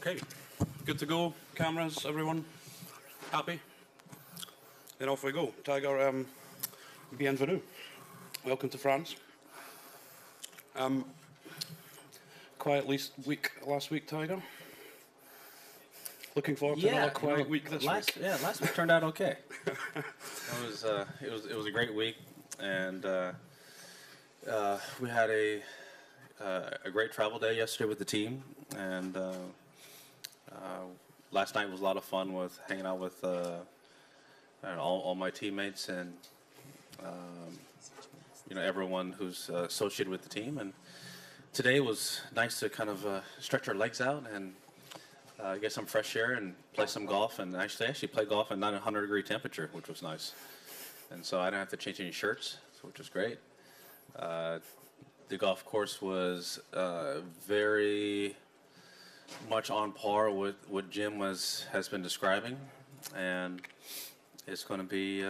Okay, good to go. Cameras, everyone happy? Then off we go. Tiger, bienvenue. Welcome to France. Quiet last week, Tiger. Looking forward to another quiet week this week. Yeah, last week turned out okay. It was a great week, and we had a great travel day yesterday with the team, and last night was a lot of fun with hanging out with all my teammates and everyone who's associated with the team. And today was nice to kind of stretch our legs out and get some fresh air and play some golf. And actually play golf in not 100-degree temperature, which was nice. And so I didn't have to change any shirts, which was great. The golf course was very much on par with what Jim has been describing, and it's going to be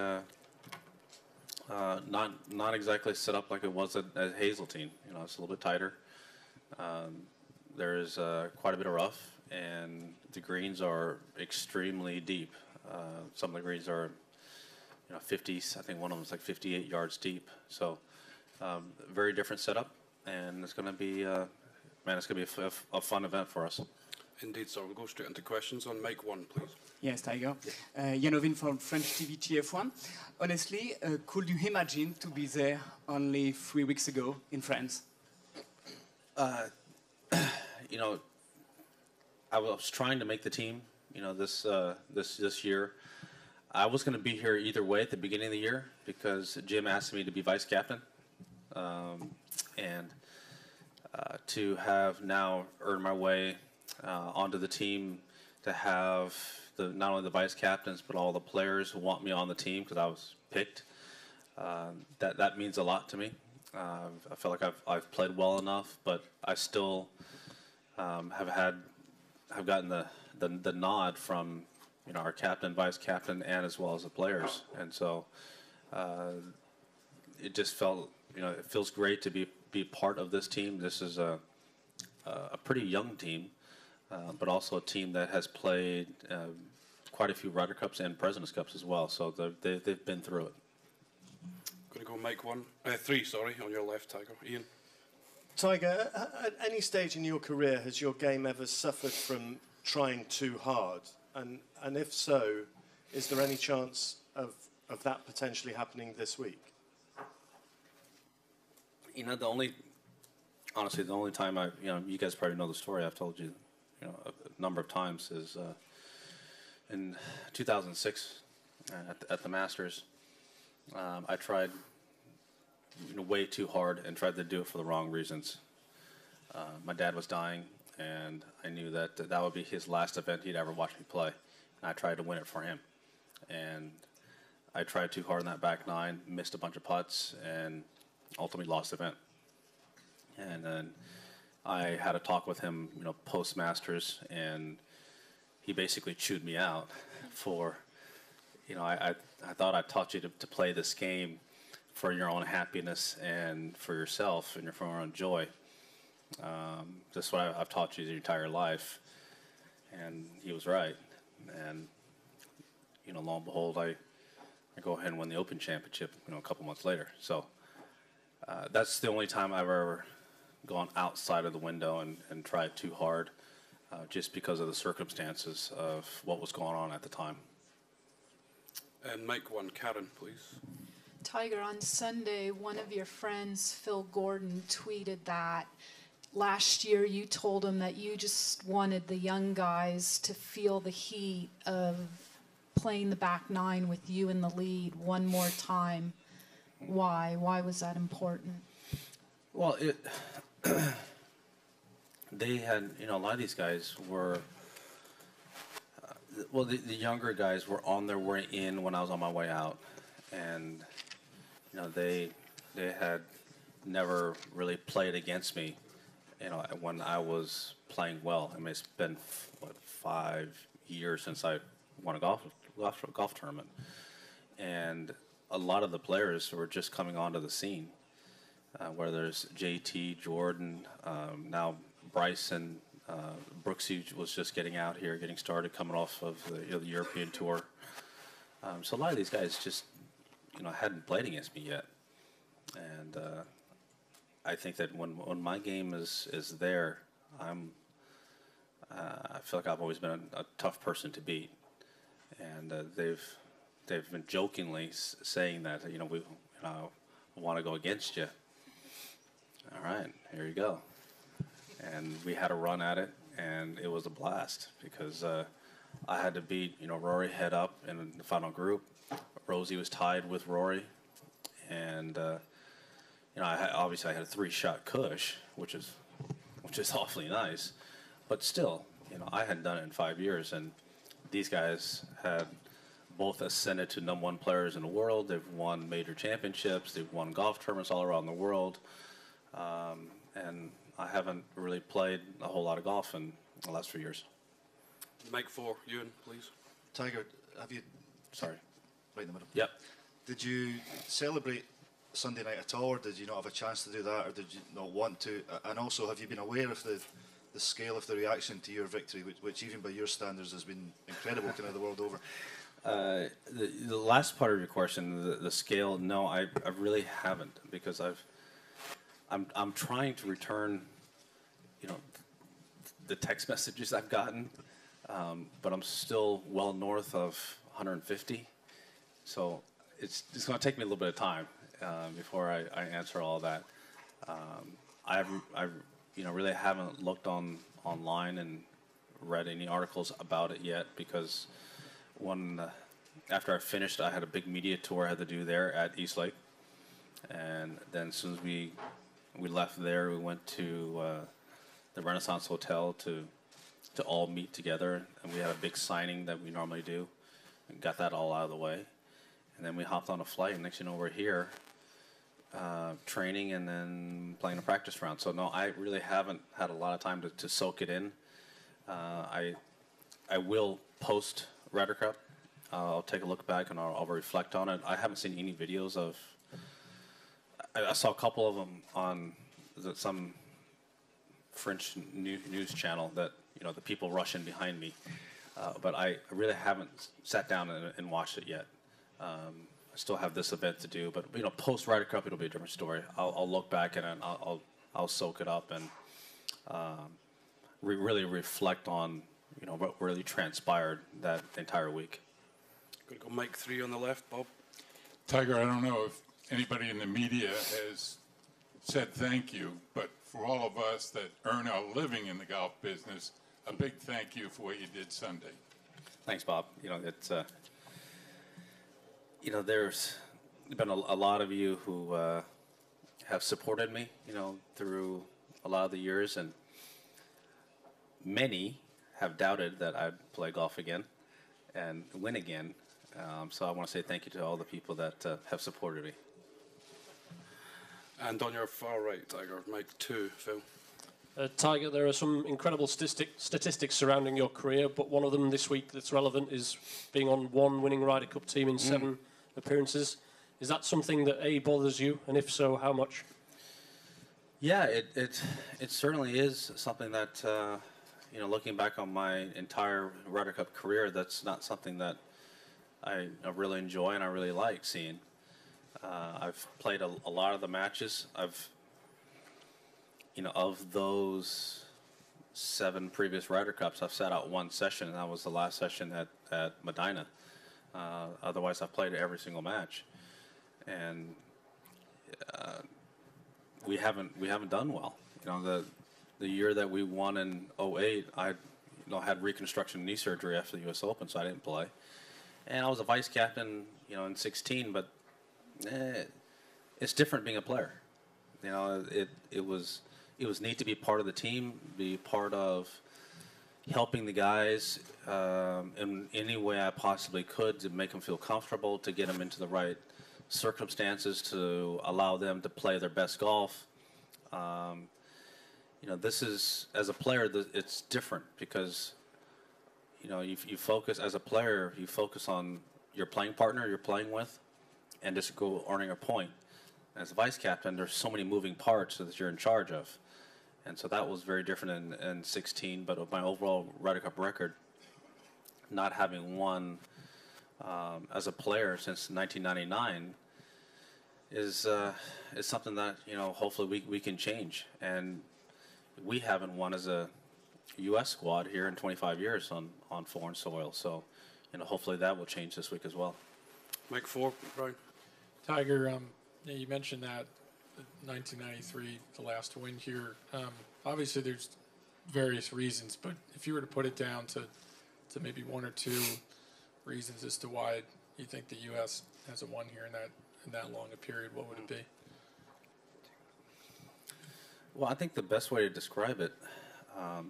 not exactly set up like it was at Hazeltine. It's a little bit tighter. There's quite a bit of rough, and the greens are extremely deep. Some of the greens are 50s. I think one of them is like 58 yards deep. So very different setup, and it's going to be it's going to be a fun event for us. Indeed, so we'll go straight into questions on mic one, please. Yes, Tiger. Janovin from French TV TF1. Honestly, could you imagine to be there only 3 weeks ago in France? I was trying to make the team, this year. I was going to be here either way at the beginning of the year because Jim asked me to be vice captain, and to have now earned my way onto the team, to have not only the vice captains but all the players who want me on the team because I was picked. That means a lot to me. I feel like I've played well enough, but I still have gotten the nod from our captain, vice captain, and as well as the players. And so it just felt it feels great to be part of this team. This is a pretty young team, but also a team that has played quite a few Ryder Cups and President's Cups as well. So they've been through it. Going to go mic one, three. Sorry, on your left, Tiger. Ian. Tiger, at any stage in your career, has your game ever suffered from trying too hard? And if so, is there any chance of that potentially happening this week? Honestly, the only time you guys probably know the story. I've told you, a number of times is in 2006 at the Masters. I tried way too hard and tried to do it for the wrong reasons. My dad was dying, and I knew that would be his last event he'd ever watch me play. And I tried to win it for him. And I tried too hard in that back nine, missed a bunch of putts, and ultimately lost the event. And then I had a talk with him, post-Masters, and he basically chewed me out for, I thought I taught you to play this game for your own happiness and for yourself and for your own joy. That's what I've taught you your entire life. And he was right. And, lo and behold, I go ahead and win the Open Championship, a couple months later. So that's the only time I've ever gone outside of the window and tried too hard, just because of the circumstances of what was going on at the time. And mic one, Karen, please. Tiger, on Sunday, one of your friends, Phil Gordon, tweeted that last year you told him that you just wanted the young guys to feel the heat of playing the back nine with you in the lead one more time. Why? Why was that important? Well, they had, a lot of these guys were, the younger guys were on their way in when I was on my way out. And, they had never really played against me, when I was playing well. I mean, it's been, 5 years since I won a golf tournament. And a lot of the players were just coming onto the scene, where there's JT, Jordan, now Bryson, Brooksy was just getting out here, getting started, coming off of the European tour. So a lot of these guys just, hadn't played against me yet. And I think that when my game is there, I feel like I've always been a tough person to beat. And they've been jokingly saying that, we want to go against you. All right, here you go. And we had a run at it, and it was a blast because I had to beat, Rory head up in the final group. Rosie was tied with Rory, and obviously I had a 3-shot cush, which is awfully nice, but still, I hadn't done it in 5 years, and these guys had both ascended to #1 players in the world. They've won major championships. They've won golf tournaments all around the world, and I haven't really played a whole lot of golf in the last few years. Mic 4, Ewan, please. Tiger, have you... Sorry. Right in the middle. Yep. Did you celebrate Sunday night at all, or did you not have a chance to do that, or did you not want to? And also, have you been aware of the scale of the reaction to your victory, which even by your standards has been incredible kind of the world over? The last part of your question, the scale, no, I really haven't, because I'm trying to return, the text messages I've gotten, but I'm still well north of 150, so it's going to take me a little bit of time before I answer all that. I really haven't looked online and read any articles about it yet, because after I finished, I had a big media tour I had to do there at East Lake, and then as soon as we left there, we went to the Renaissance Hotel to all meet together, and we had a big signing that we normally do, and got that all out of the way, and then we hopped on a flight, and next thing you know, we're here training and then playing a practice round. So no, I really haven't had a lot of time to soak it in. I will post Ryder Cup. I'll take a look back and I'll reflect on it. I haven't seen any videos of. I saw a couple of them on some French news channel that the people rushing behind me, but I really haven't sat down and watched it yet. I still have this event to do, but post Ryder Cup it'll be a different story. I'll look back and I'll soak it up and really reflect on what really transpired that entire week. Going to go mic 3 on the left, Bob. Tiger, I don't know if anybody in the media has said thank you, but for all of us that earn our living in the golf business, a big thank you for what you did Sunday. Thanks, Bob. It's there's been a lot of you who have supported me, through a lot of the years, and many have doubted that I'd play golf again and win again. So I want to say thank you to all the people that have supported me. And on your far right, Tiger, mic 2, Phil. Tiger, there are some incredible statistics surrounding your career, but one of them this week that's relevant is being on one winning Ryder Cup team in 7 appearances. Is that something that bothers you, and if so, how much? Yeah, it certainly is something that looking back on my entire Ryder Cup career, that's not something that I really enjoy and I really like seeing. I've played a lot of the matches. Of those 7 previous Ryder Cups, I've sat out 1 session, and that was the last session at Medina. Otherwise, I've played every single match, and we haven't done well. The year that we won in 2008, I had reconstruction knee surgery after the U.S. Open, so I didn't play. And I was a vice captain, in 2016, but it's different being a player. It was neat to be part of the team, be part of helping the guys in any way I possibly could to make them feel comfortable, to get them into the right circumstances, to allow them to play their best golf. This is, as a player, it's different because, you focus, as a player, you focus on your playing partner you're playing with and just go earning a point. As a vice captain, there's so many moving parts that you're in charge of. And so that was very different in 16. But my overall Ryder Cup record, not having won as a player since 1999, is something that, you know, hopefully we can change. And we haven't won as a U.S. squad here in 25 years on foreign soil. So, you know, hopefully that will change this week as well. Mike 4, Brian. Tiger, you mentioned that 1993, the last win here. Obviously, there's various reasons, but if you were to put it down to maybe one or two reasons as to why you think the U.S. hasn't won here in that long a period, what would it be? Well, I think the best way to describe it, I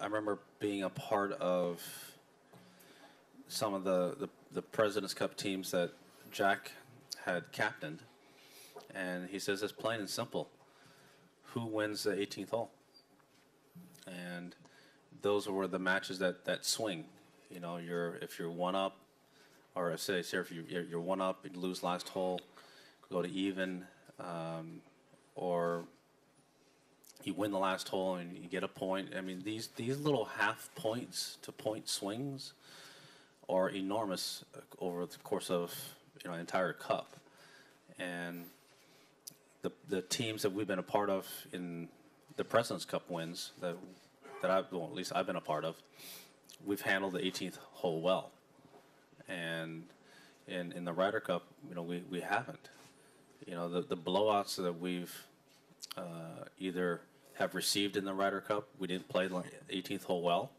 remember being a part of some of the President's Cup teams that Jack had captained, and he says it's plain and simple: who wins the 18th hole? And those were the matches that swing. You know, if you're one up, or say if you're one up, you lose last hole, go to even, or you win the last hole and you get a point. I mean, these little half points to point swings are enormous over the course of, you know, an entire cup. And the teams that we've been a part of in the President's Cup wins that well, at least I've been a part of, we've handled the 18th hole well. And in the Ryder Cup, you know, we haven't. You know, the blowouts that we've either have received in the Ryder Cup, we didn't play the 18th hole well.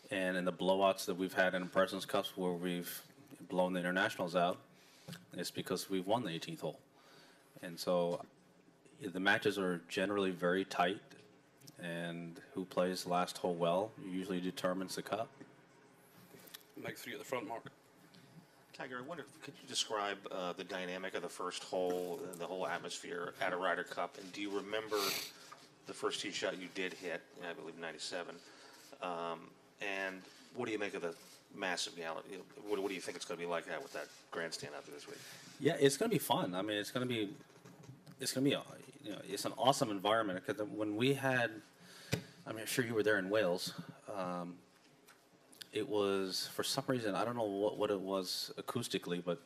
And in the blowouts that we've had in the President's Cups where we've blown the internationals out, it's because we've won the 18th hole. And so the matches are generally very tight, and who plays the last hole well usually determines the cup. Mike 3 at the front, Mark. Tiger, I wonder, could you describe the dynamic of the first hole, the whole atmosphere at a Ryder Cup, and do you remember the first tee shot you did hit, I believe 97, and what do you make of the massive gallop? What do you think it's going to be like that with that grandstand out there this week? Yeah, it's going to be fun. I mean, it's going to be, you know, it's an awesome environment. Because when we had, I mean, I'm sure you were there in Wales. It was, for some reason, I don't know what it was acoustically, but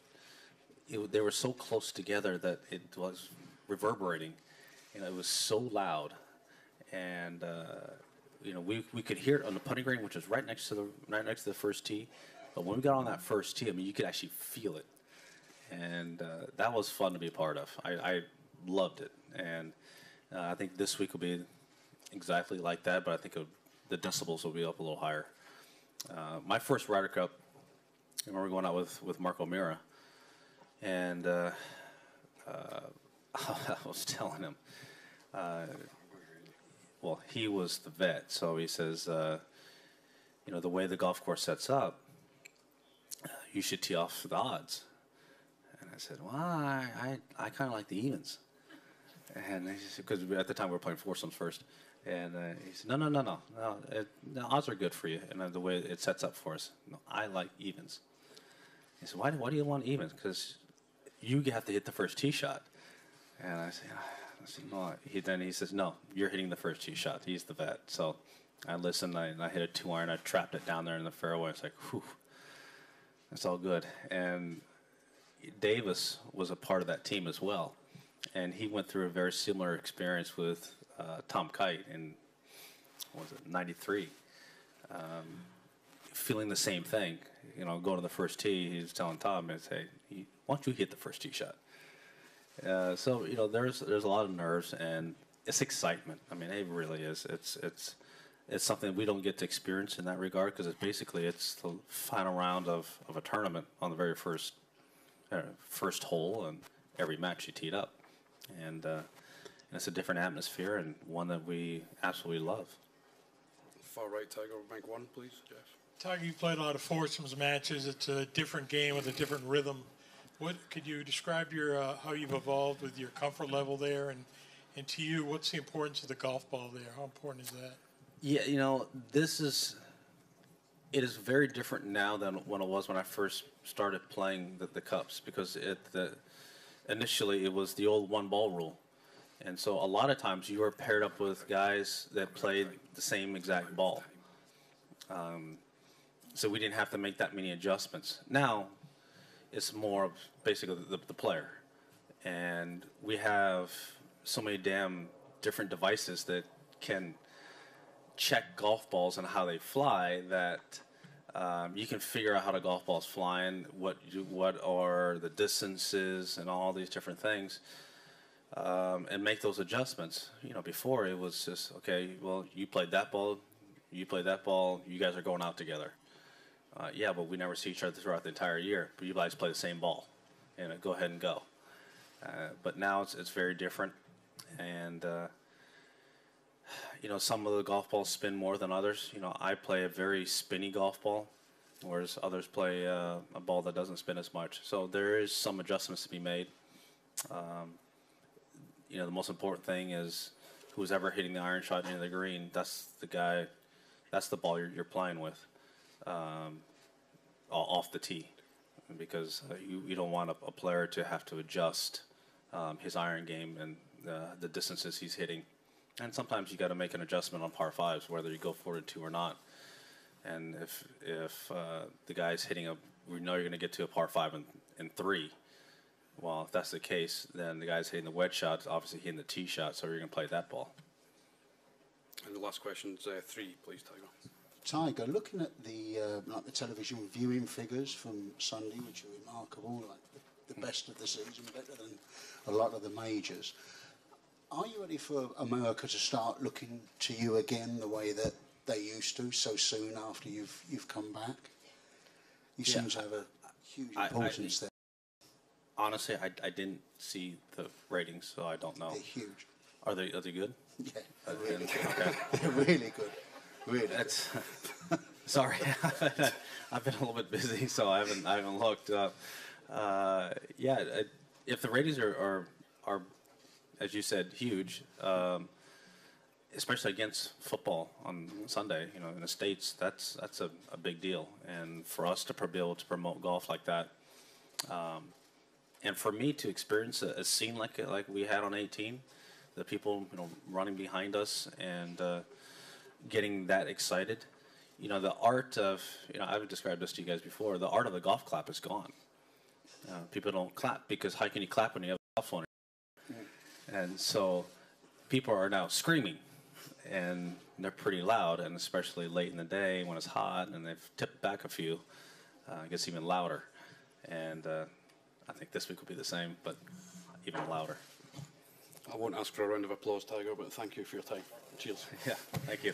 they were so close together that it was reverberating. You know, it was so loud, and you know, we could hear it on the putting green, which was right next to the first tee. But when we got on that first tee, I mean, you could actually feel it, and that was fun to be a part of. I loved it, and I think this week will be exactly like that. But I think the decibels will be up a little higher. My first Ryder Cup, I remember going out with Mark O'Meara, and I was telling him, well, he was the vet, so he says, you know, the way the golf course sets up, you should tee off the odds. And I said, well, I kind of like the evens. And because at the time we were playing foursomes first. And he said, no, the odds are good for you, and the way it sets up for us. No, I like evens. He said, why do you want evens? Because you have to hit the first tee shot. And I said, no. Then he says, no, you're hitting the first tee shot. He's the vet. So I listened, and I hit a 2-iron. I trapped it down there in the fairway. It's like, whew, it's all good. And Davis was a part of that team as well. And he went through a very similar experience with Tom Kite in, what was it, 93. Feeling the same thing. You know, going to the first tee, he was telling Tom, and say, why don't you hit the first tee shot? So, you know, there's a lot of nerves, and it's excitement. I mean, it really is. It's something we don't get to experience in that regard, because it's the final round of a tournament on the very first hole, and every match you teed up. And it's a different atmosphere, and one that we absolutely love. Far right, Tiger. Mike 1, please, Jeff. Tiger, you played a lot of foursomes matches. It's a different game with a different rhythm. What could you describe your how you've evolved with your comfort level there, and to you, what's the importance of the golf ball there? How important is that? Yeah, you know, it is very different now than when it was when I first started playing the cups, because initially it was the old one ball rule, And so a lot of times you were paired up with guys that played the same exact ball. So we didn't have to make that many adjustments. Now it's more of basically the player. And we have so many damn different devices that can check golf balls and how they fly that you can figure out how the golf ball's flying, what are the distances and all these different things, and make those adjustments. You know, before it was just, okay, well, you played that ball, you played that ball, you guys are going out together. Yeah, but we never see each other throughout the entire year. But you guys play the same ball, and go ahead and go. But now it's very different, and you know, some of the golf balls spin more than others. You know, I play a very spinny golf ball, whereas others play a ball that doesn't spin as much. So there is some adjustments to be made. You know, the most important thing is who's ever hitting the iron shot into the green. That's the guy. That's the ball you're playing with. Off the tee, because you don't want a player to have to adjust his iron game and the distances he's hitting. And sometimes you got to make an adjustment on par fives, whether you go 4-2 or not. And if the guy's hitting we know you're going to get to a par 5 in 3. Well, if that's the case, then the guy's hitting the wedge shot, obviously hitting the tee shot, so you're going to play that ball. And the last question's 3, please, Tiger. Tiger, looking at the like the television viewing figures from Sunday, which are remarkable, like the best of the season, better than a lot of the majors. Are you ready for America to start looking to you again the way that they used to so soon after you've come back? You seem to have a huge importance there. Honestly, I didn't see the ratings, so I don't know. They're huge. Are they good? Yeah, they're really good. Okay. They're really good. Really That's sorry, I've been a little bit busy, so I haven't looked. If the ratings are as you said, huge, especially against football on Sunday, you know, in the States, that's a big deal. And for us to be able to promote golf like that, and for me to experience a scene like we had on 18, the people, you know, running behind us and getting that excited, you know, the art of, you know, I've described this to you guys before, the art of the golf clap is gone. People don't clap because how can you clap when you have a cell phone? And so people are now screaming, and they're pretty loud, and especially late in the day when it's hot and they've tipped back a few, it gets even louder. And I think this week will be the same, but even louder. I won't ask for a round of applause, Tiger, but thank you for your time. Cheers. Yeah, thank you.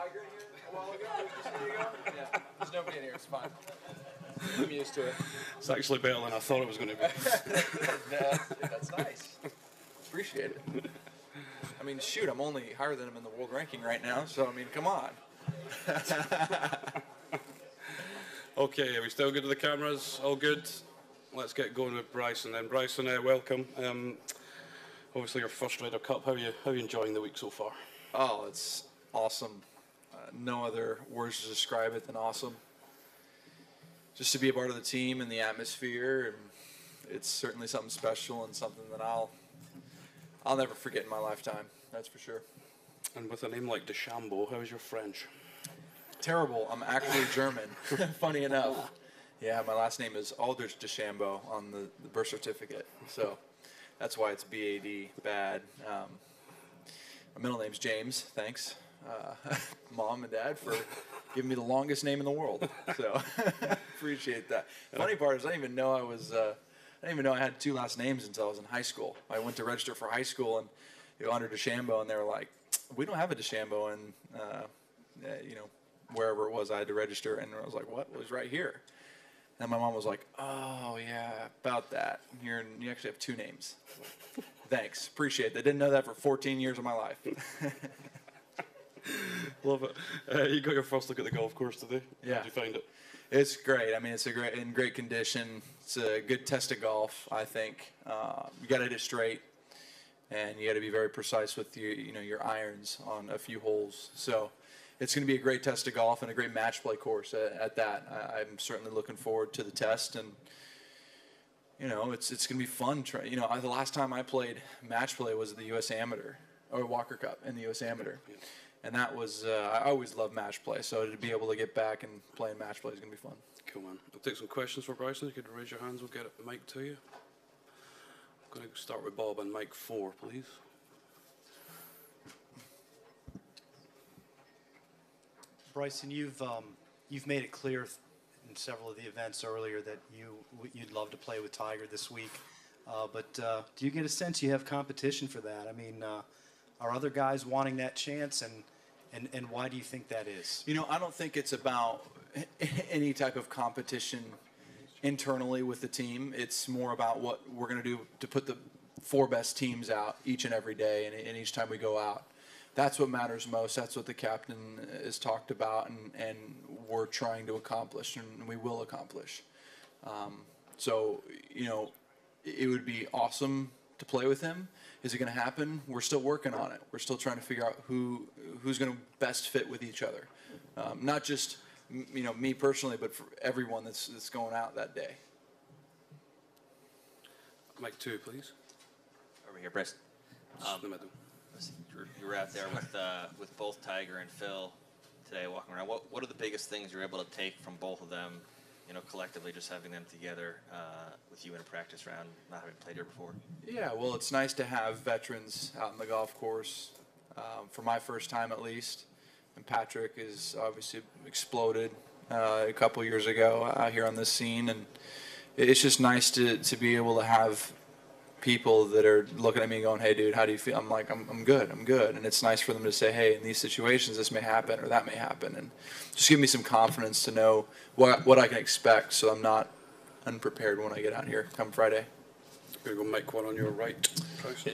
Tiger in here a while ago? Just a minute ago? Yeah. There's nobody in here. It's fine. I'm used to it. It's actually better than I thought it was going to be. That's nice. Appreciate it. I mean, shoot, I'm only higher than him in the world ranking right now, so, I mean, come on. Okay, are we still good to the cameras? All good? Let's get going with Bryson then. Bryson, welcome. Obviously your first Ryder Cup. How are you enjoying the week so far? Oh, it's awesome. No other words to describe it than awesome. Just to be a part of the team and the atmosphere, and it's certainly something special and something that I'll never forget in my lifetime. That's for sure. And with a name like DeChambeau, how is your French? Terrible. I'm actually German. Funny enough. Yeah, my last name is Aldrich DeChambeau on the birth certificate. So that's why it's B-A-D, bad. My middle name's James. Thanks, Mom and Dad, for giving me the longest name in the world. So appreciate that. Funny part is I didn't even know I had two last names until I was in high school. I went to register for high school and under DeChambeau, and they were like, "We don't have a DeChambeau," and wherever it was, I had to register, and I was like, "What?" It was right here. And my mom was like, "Oh yeah, about that. You actually have two names." Thanks, appreciate that. Didn't know that for 14 years of my life. Love it. You got your first look at the golf course today. Yeah. How did you find it? It's great. I mean, it's in great condition. It's a good test of golf, I think. You got to hit it straight, and you got to be very precise with your irons on a few holes. So it's going to be a great test of golf and a great match play course at that. I'm certainly looking forward to the test, and it's going to be fun. The last time I played match play was the U.S. Amateur or Walker Cup in the U.S. Amateur. Yeah. And that was, I always love match play, so to be able to get back and play in match play is going to be fun. Cool, man. I'll take some questions for Bryson. You could raise your hands, we'll get a mic to you. I'm going to start with Bob on mic 4, please. Bryson, you've made it clear in several of the events earlier that you'd love to play with Tiger this week, but do you get a sense you have competition for that? I mean, are other guys wanting that chance, and why do you think that is? I don't think it's about any type of competition internally with the team. It's more about what we're going to do to put the 4 best teams out each and every day and each time we go out. That's what matters most. That's what the captain has talked about and we're trying to accomplish and we will accomplish. So, it would be awesome to play with him. Is it going to happen? We're still working on it. We're still trying to figure out who's going to best fit with each other. Not just me personally, but for everyone that's going out that day. Mic 2, please. Over here, Bryce. You were out there with both Tiger and Phil today, walking around. What are the biggest things you're able to take from both of them? Collectively, just having them together with you in a practice round, not having played here before. Yeah, well, it's nice to have veterans out in the golf course for my first time at least. And Patrick is obviously exploded a couple years ago out here on this scene, and it's just nice to be able to have people that are looking at me going, "Hey, dude, how do you feel?" I'm like, I'm good, and it's nice for them to say, "Hey, in these situations, this may happen or that may happen," and just give me some confidence to know what I can expect, so I'm not unprepared when I get out here come Friday. Going to go mic 1 on your right.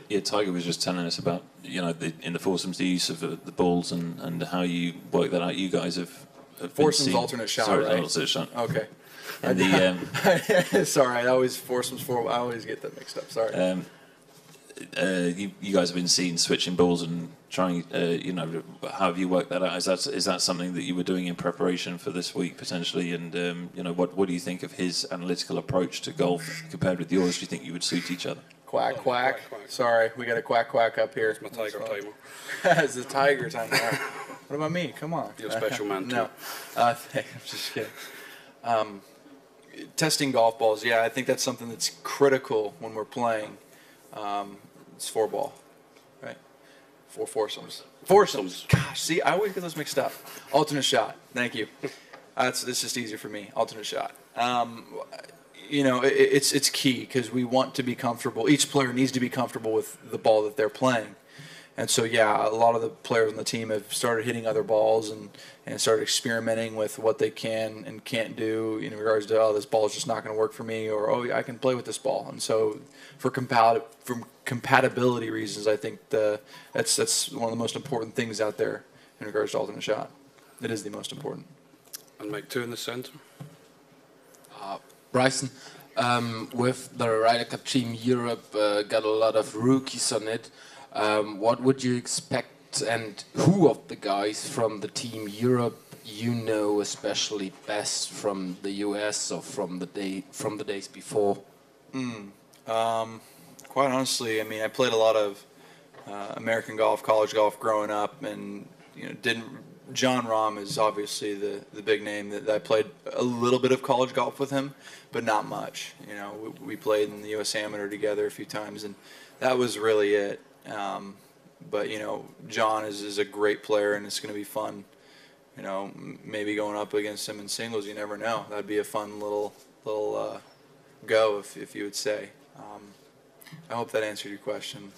Yeah, Tiger was just telling us about in the foursomes the use of the balls and how you work that out. You guys have foursomes alternate shot, sorry, right? Alternate shot. Okay. And the sorry, I always foursomes four. I always get that mixed up. Sorry. You guys have been seen switching balls and trying. How have you worked that out? Is that something that you were doing in preparation for this week potentially? And what do you think of his analytical approach to golf compared with yours? Do you think you would suit each other? Quack, quack. Sorry, we got a quack, quack up here. It's my Tiger timer. It's the Tiger timer. What about me? Come on. You're a special man, too. No. I'm just kidding. Testing golf balls, yeah, I think that's something that's critical when we're playing. It's 4-ball, right? 4 foursomes. Foursomes. Gosh, see, I always get those mixed up. Alternate shot. Thank you. It's just easier for me. Alternate shot. It's key because we want to be comfortable. Each player needs to be comfortable with the ball that they're playing. And so, yeah, a lot of the players on the team have started hitting other balls and started experimenting with what they can and can't do in regards to, oh, this ball is just not going to work for me, or, oh, yeah, I can play with this ball. And so for compatibility reasons, I think that's one of the most important things out there in regards to alternate shot. It is the most important. And Mike, 2 in the centre. Bryson, with the Ryder Cup Team Europe, got a lot of rookies on it. What would you expect, and who of the guys from the Team Europe you know especially best from the US or from the days before? Quite honestly, I mean, I played a lot of American golf, college golf growing up, and John Rahm is obviously the big name that I played a little bit of college golf with him, but not much. We played in the U.S. Amateur together a few times, and that was really it. But John is a great player, and it's going to be fun. Maybe going up against him in singles, you never know. That'd be a fun little go, if you would say. I hope that answered your question.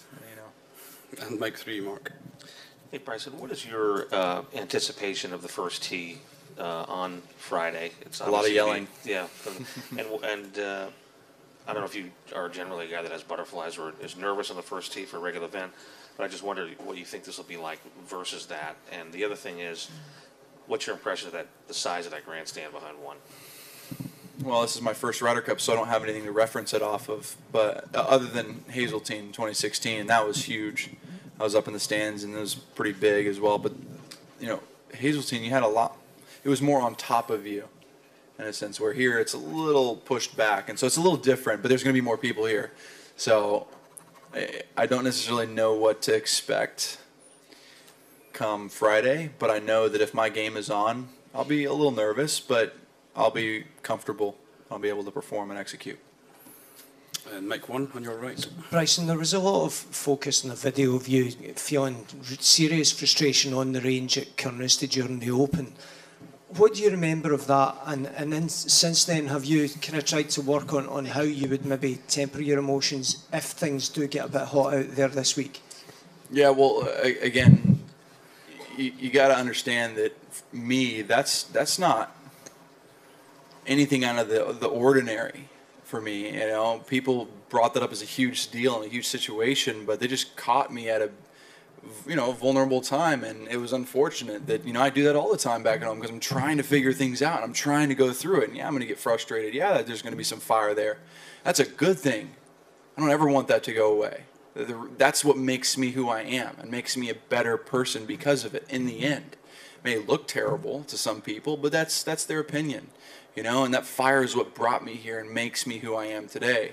And Mike 3, Mark. Hey, Bryson, what is your anticipation of the first tee on Friday? It's a lot of yelling. Yeah, and I don't know if you are generally a guy that has butterflies or is nervous on the first tee for a regular event, but I just wonder what you think this will be like versus that. And the other thing is, what's your impression of the size of that grandstand behind one? Well, this is my first Ryder Cup, so I don't have anything to reference it off of. But other than Hazeltine 2016, that was huge. I was up in the stands, and it was pretty big as well. But, Hazeltine, you had a lot. It was more on top of you, in a sense, where here it's a little pushed back. And so it's a little different, but there's going to be more people here. So I don't necessarily know what to expect come Friday, but I know that if my game is on, I'll be a little nervous, but I'll be comfortable. I'll be able to perform and execute. And Mike 1 on your right. Bryson, there was a lot of focus in the video of you feeling serious frustration on the range at Carnoustie during the Open. What do you remember of that? And then since then, have you kind of tried to work on how you would maybe temper your emotions if things do get a bit hot out there this week? Yeah, well, again, you got to understand that me, that's not anything out of the ordinary for me. People brought that up as a huge deal and a huge situation, but they just caught me at a vulnerable time, and it was unfortunate that I do that all the time back at home because I'm trying to figure things out. I'm trying to go through it, and yeah, I'm going to get frustrated. Yeah, there's going to be some fire there. That's a good thing. I don't ever want that to go away. That's what makes me who I am and makes me a better person because of it. In the end, it may look terrible to some people, but that's their opinion. And that fire is what brought me here and makes me who I am today.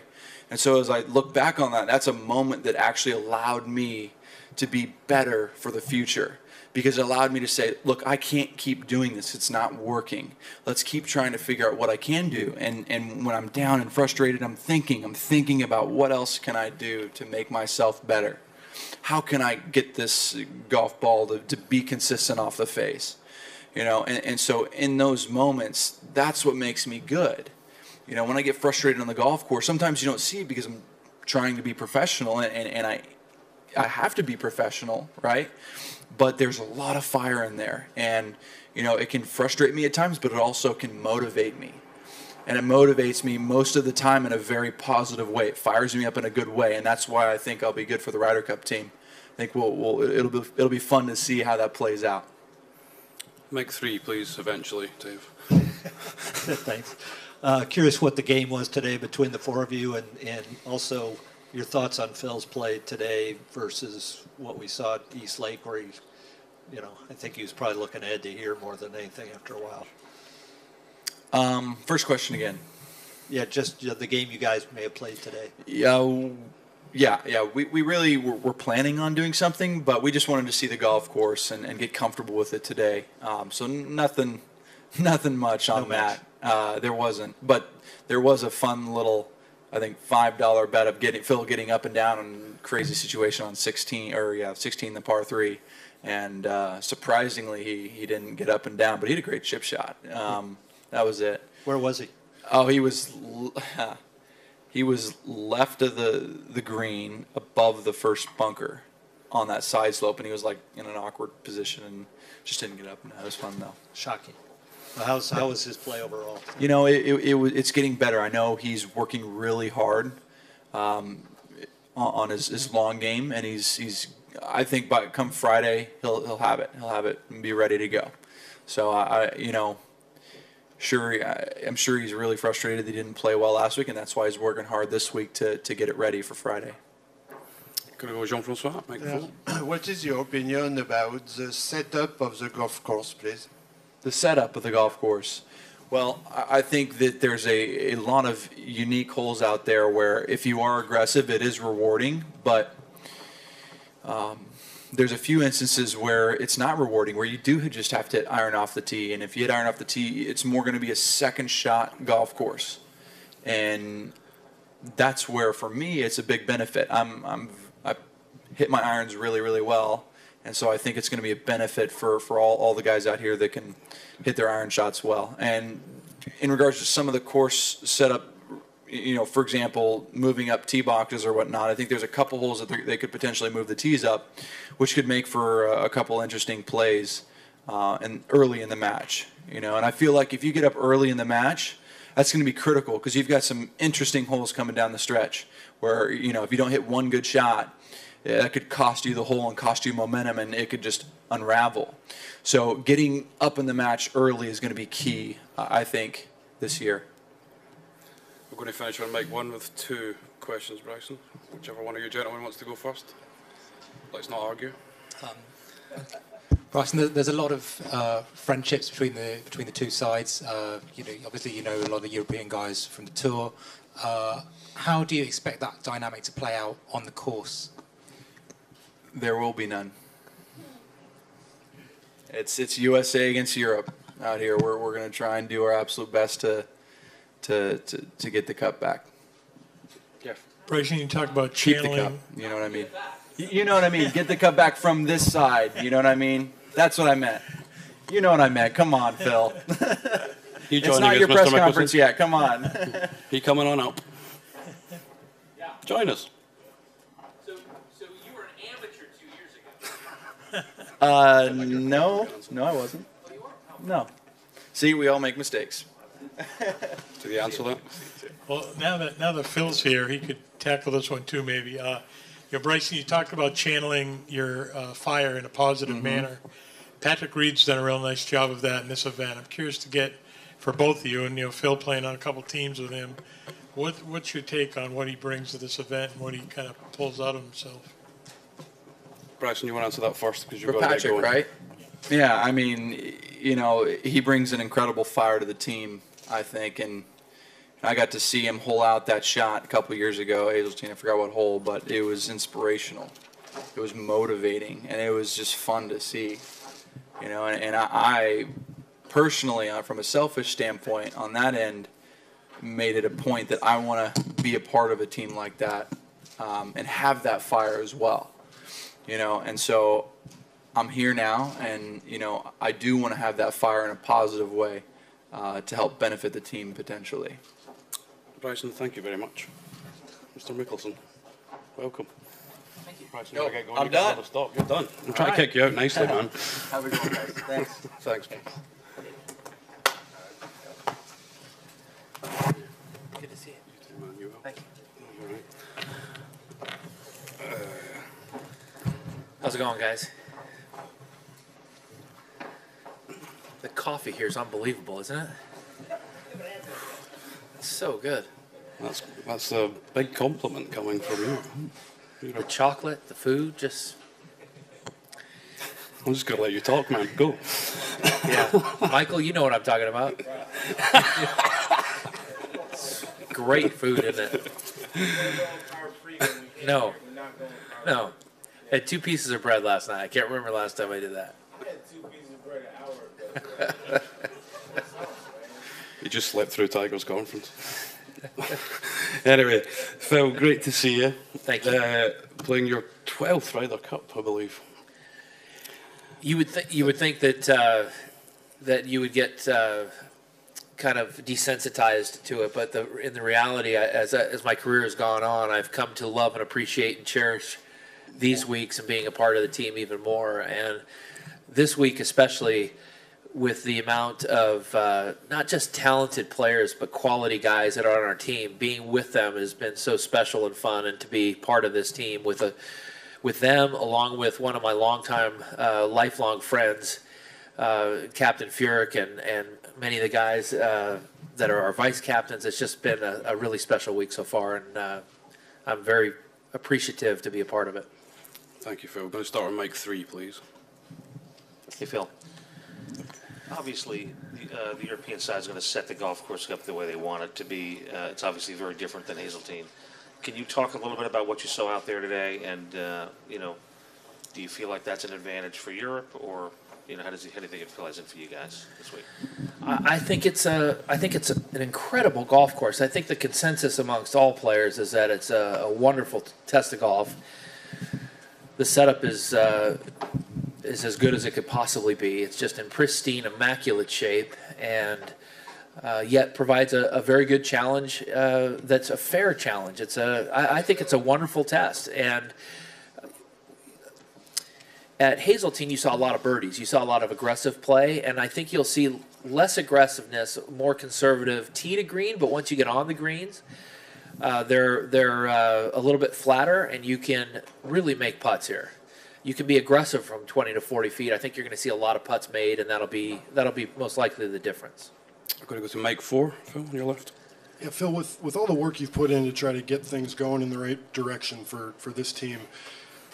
And so as I look back on that, that's a moment that actually allowed me to be better for the future, because it allowed me to say, look, I can't keep doing this. It's not working. Let's keep trying to figure out what I can do. And when I'm down and frustrated, I'm thinking about what else can I do to make myself better? How can I get this golf ball to be consistent off the face? And so in those moments, that's what makes me good. When I get frustrated on the golf course, sometimes you don't see it because I'm trying to be professional, and I have to be professional, right? But there's a lot of fire in there, and it can frustrate me at times, but it also can motivate me. And it motivates me most of the time in a very positive way. It fires me up in a good way, and that's why I think I'll be good for the Ryder Cup team. I think it'll be fun to see how that plays out. Mike 3, please, eventually, Dave. Thanks. Curious what the game was today between the four of you, and also your thoughts on Phil's play today versus what we saw at East Lake, where I think he was probably looking ahead to here more than anything after a while. First question again. Yeah, just the game you guys may have played today. Yeah. We really were planning on doing something, but we just wanted to see the golf course and get comfortable with it today. So nothing much on that. There wasn't, but there was a fun little, I think, $5 bet of Phil getting up and down in a crazy situation on 16, the par 3, and surprisingly he didn't get up and down, but he had a great chip shot. That was it. Where was he? Oh, he was left of the green, above the first bunker, on that side slope, and he was like in an awkward position and just didn't get up. And it was fun though. Shocking. How was his play overall? You know, it's getting better. I know he's working really hard on his long game, and he's. I think by come Friday he'll have it. He'll have it and be ready to go. So I'm sure he's really frustrated that he didn't play well last week, and that's why he's working hard this week to get it ready for Friday. Going to go Jean-François, microphone. What is your opinion about the setup of the golf course, please? The setup of the golf course. Well, I think that there's a lot of unique holes out there where if you are aggressive, it is rewarding, but there's a few instances where it's not rewarding, where you do just have to hit iron off the tee, and if you hit iron off the tee, it's more going to be a second shot golf course, and that's where for me it's a big benefit. I hit my irons really, really well, and so I think it's going to be a benefit for all the guys out here that can hit their iron shots well. And in regards to some of the course setup, you know, for example, moving up tee boxes or whatnot, I think there's a couple holes that they could potentially move the tees up, which could make for a couple interesting plays and early in the match. You know, and I feel like if you get up early in the match, that's going to be critical because you've got some interesting holes coming down the stretch where, you know, if you don't hit one good shot, that could cost you the hole and cost you momentum, and it could just unravel. So getting up in the match early is going to be key, I think, this year. We're going to finish on mic one with 2 questions, Bryson. Whichever one of you gentlemen wants to go first. Let's not argue. Bryson, there's a lot of friendships between the two sides. You know, obviously, you know a lot of the European guys from the tour. How do you expect that dynamic to play out on the course? There will be none. It's USA against Europe out here. We're going to try and do our absolute best to get the cup back. Yeah. Bryson, you talk about Keep the channeling. cup. You know what I mean? You know what I mean? Get the cup back from this side. You know what I mean? That's what I meant. You know what I meant. Come on, Phil. It's not your press conference yet. Come on. He coming on up. Join us. No, I wasn't. No. See, we all make mistakes. Did he answer that? Well, now that Phil's here, he could tackle this one too, maybe. You know, Bryson, you talked about channeling your fire in a positive manner. Patrick Reed's done a real nice job of that in this event. I'm curious to get, for both of you, and you know, Phil playing on a couple teams with him, what's your take on what he brings to this event and what he kind of pulls out of himself? Bryson, you want to answer that first because you've For got to get Patrick, going. right? Yeah, I mean, you know, he brings an incredible fire to the team, I think, and I got to see him hole out that shot a couple years ago, Hazeltine, I forgot what hole, but it was inspirational. It was motivating, and it was just fun to see, you know, and I personally, from a selfish standpoint, on that end, made it a point that I want to be a part of a team like that and have that fire as well. You know, and so I'm here now, and, you know, I do want to have that fire in a positive way to help benefit the team potentially. Bryson, thank you very much. Mr. Mickelson, welcome. Thank you. Bryson, Yo, you gotta get going. I'm You gotta done. never stop. You're done. I'm trying All to right. kick you out nicely, man. Have a good one, guys. Thanks. Thanks, man. Good to see you. Thank you. How's it going, guys? The coffee here is unbelievable, isn't it? It's so good. That's a big compliment coming from you. The chocolate, the food, just... I'm just going to let you talk, man. Go. Yeah. Michael, you know what I'm talking about. It's great food, isn't it? No. No. I had 2 pieces of bread last night. I can't remember last time I did that. I had 2 pieces of bread an hour ago. You just slept through Tiger's conference. Anyway, Phil, great to see you. Thank you. Playing your 12th Ryder Cup, I believe. You would think that that you would get kind of desensitized to it, but in the reality, as my career has gone on, I've come to love and appreciate and cherish these weeks and being a part of the team even more. And this week especially, with the amount of not just talented players but quality guys that are on our team, being with them has been so special and fun, and to be part of this team with them, along with one of my longtime lifelong friends, Captain Furyk, and many of the guys that are our vice captains. It's just been a really special week so far, and I'm very appreciative to be a part of it. Thank you, Phil. We're going to start with Mike 3, please. Hey, Phil. Obviously, the European side is going to set the golf course up the way they want it to be. It's obviously very different than Hazeltine. Can you talk a little bit about what you saw out there today, and do you feel like that's an advantage for Europe, or how do you think it plays in for you guys this week? I think it's an incredible golf course. I think the consensus amongst all players is that it's a wonderful test of golf. The setup is as good as it could possibly be. It's just in pristine, immaculate shape, and yet provides a very good challenge. That's a fair challenge. I think it's a wonderful test. And at Hazeltine, you saw a lot of birdies. You saw a lot of aggressive play, and I think you'll see less aggressiveness, more conservative tee to green. But once you get on the greens, they're a little bit flatter, and you can really make putts here. You can be aggressive from 20 to 40 feet. I think you're going to see a lot of putts made, and that'll be most likely the difference. I'm going to go to Mike 4, Phil, on your left. Yeah, Phil, with all the work you've put in to try to get things going in the right direction for this team,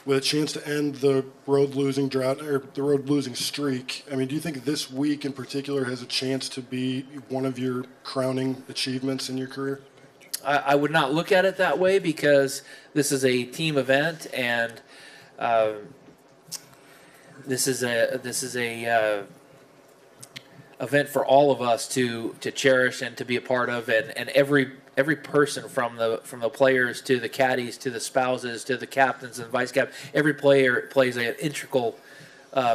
with a chance to end the road losing drought or the road losing streak, I mean, do you think this week in particular has a chance to be one of your crowning achievements in your career? I would not look at it that way, because this is a team event, and this is a event for all of us to cherish and to be a part of, and every person from the players to the caddies to the spouses to the captains and vice captains, every player plays an integral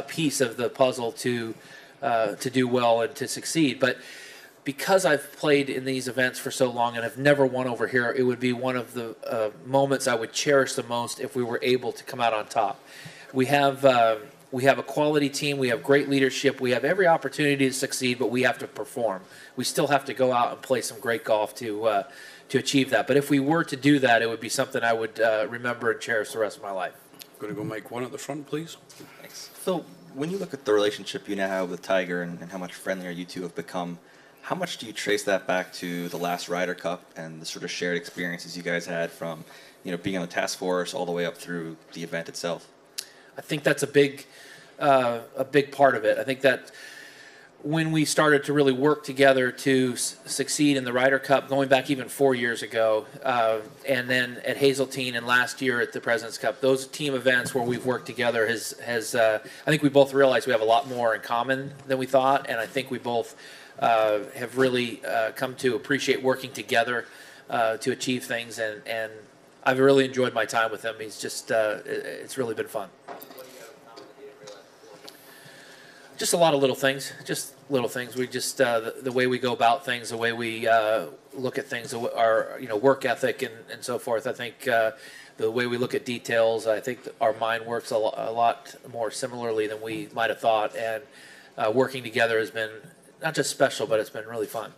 piece of the puzzle to do well and to succeed. But because I've played in these events for so long and have never won over here, it would be one of the moments I would cherish the most if we were able to come out on top. We have a quality team. We have great leadership. We have every opportunity to succeed, but we have to perform. We still have to go out and play some great golf to achieve that. But if we were to do that, it would be something I would remember and cherish the rest of my life. Going to go Mike 1 at the front, please. Thanks. Phil, when you look at the relationship you now have with Tiger and how much friendlier you two have become, how much do you trace that back to the last Ryder Cup and the sort of shared experiences you guys had from, being on the task force all the way up through the event itself? I think that's a big part of it. I think that when we started to really work together to succeed in the Ryder Cup, going back even 4 years ago, and then at Hazeltine and last year at the President's Cup, those team events where we've worked together has I think we both realized we have a lot more in common than we thought, and I think we both have really come to appreciate working together to achieve things, and I've really enjoyed my time with him. He's just, it's really been fun. Just a lot of little things, We just, the way we go about things, the way we look at things, our work ethic and so forth. I think the way we look at details, I think our mind works a lot more similarly than we might have thought, and working together has been not just special, but it's been really fun.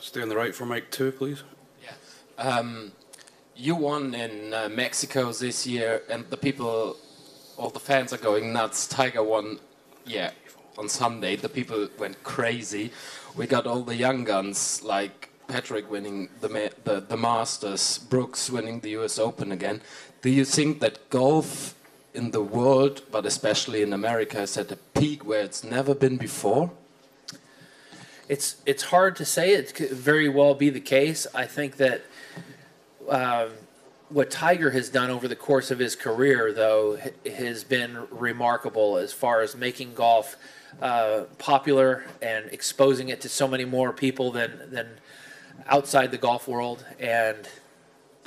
Stay on the right for Mike 2, please. You won in Mexico this year, and all the fans are going nuts. Tiger won, on Sunday. The people went crazy. We got all the young guns like Patrick winning the Masters, Brooks winning the US Open again. Do you think that golf in the world, but especially in America, is at a peak where it's never been before? It's hard to say. It could very well be the case. I think that what Tiger has done over the course of his career, though, has been remarkable as far as making golf popular and exposing it to so many more people than outside the golf world. And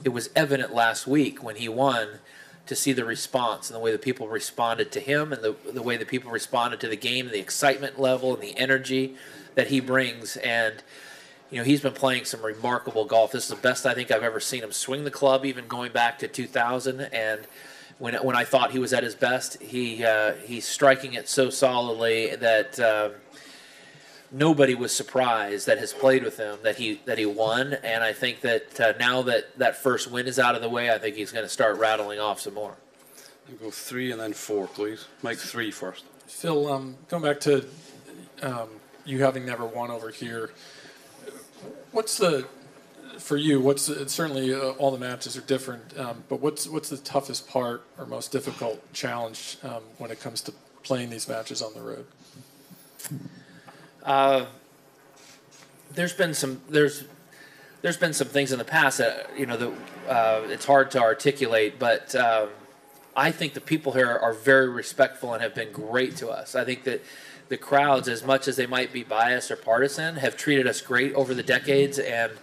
it was evident last week when he won to see the response and the way the people responded to him, and the way the people responded to the game, the excitement level and the energy that he brings. And he's been playing some remarkable golf. This is the best I think I've ever seen him swing the club, even going back to 2000. And when I thought he was at his best, he's striking it so solidly that nobody was surprised that has played with him that he won. And I think that now that first win is out of the way, I think he's going to start rattling off some more. You go 3 and then 4, please. Mike 3 first. Phil, going back to you having never won over here, for you, certainly all the matches are different, but what's the toughest part or most difficult challenge when it comes to playing these matches on the road? There's been some things in the past that it's hard to articulate, but I think the people here are very respectful and have been great to us. I think that the crowds, as much as they might be biased or partisan, have treated us great over the decades, and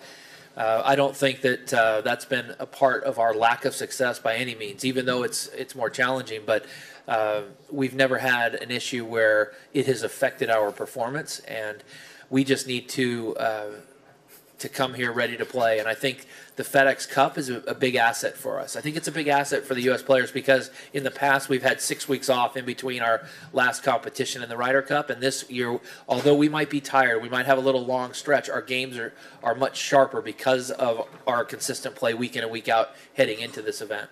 I don't think that that's been a part of our lack of success by any means, even though it's more challenging. But we've never had an issue where it has affected our performance, and we just need to come here ready to play. And I think the FedEx Cup is a big asset for us. I think it's a big asset for the U.S. players because in the past we've had 6 weeks off in between our last competition in the Ryder Cup. And this year, although we might be tired, we might have a little long stretch, our games are much sharper because of our consistent play week in and week out heading into this event.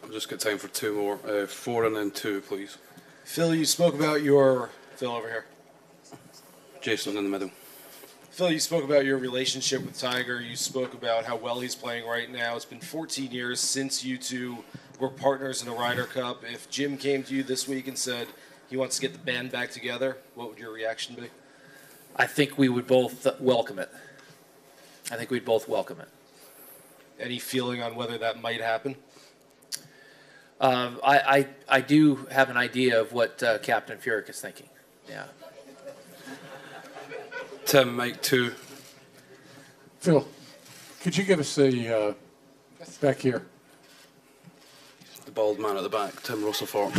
I'll just get time for 2 more. 4 and then 2, please. Phil, you spoke about your... Phil, over here. Jason in the middle. Phil, you spoke about your relationship with Tiger. You spoke about how well he's playing right now. It's been 14 years since you two were partners in the Ryder Cup. If Jim came to you this week and said he wants to get the band back together, what would your reaction be? I think we would both welcome it. I think we'd both welcome it. Any feeling on whether that might happen? I do have an idea of what Captain Furyk is thinking. Yeah. Tim, Mike 2. Phil, could you give us a back here? The bald man at the back, Tim Russellford.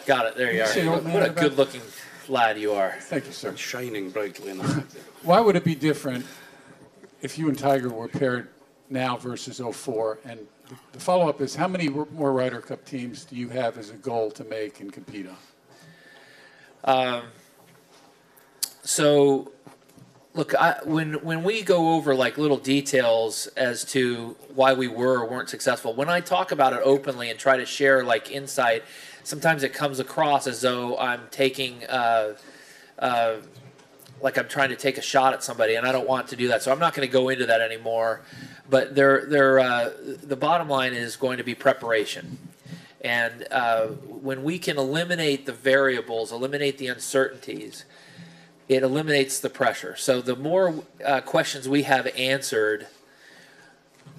Got it. There you are. What a good-looking lad you are. Thank you, sir. Shining brightly in the back there. Why would it be different if you and Tiger were paired now versus 04? And the follow-up is, how many more Ryder Cup teams do you have as a goal to make and compete on? So, look, when we go over like little details as to why we were or weren't successful, when I talk about it openly and try to share like insight, sometimes it comes across as though I'm taking like I'm trying to take a shot at somebody, and I don't want to do that. So I'm not going to go into that anymore. But the bottom line is going to be preparation. And when we can eliminate the variables, eliminate the uncertainties, it eliminates the pressure. So the more questions we have answered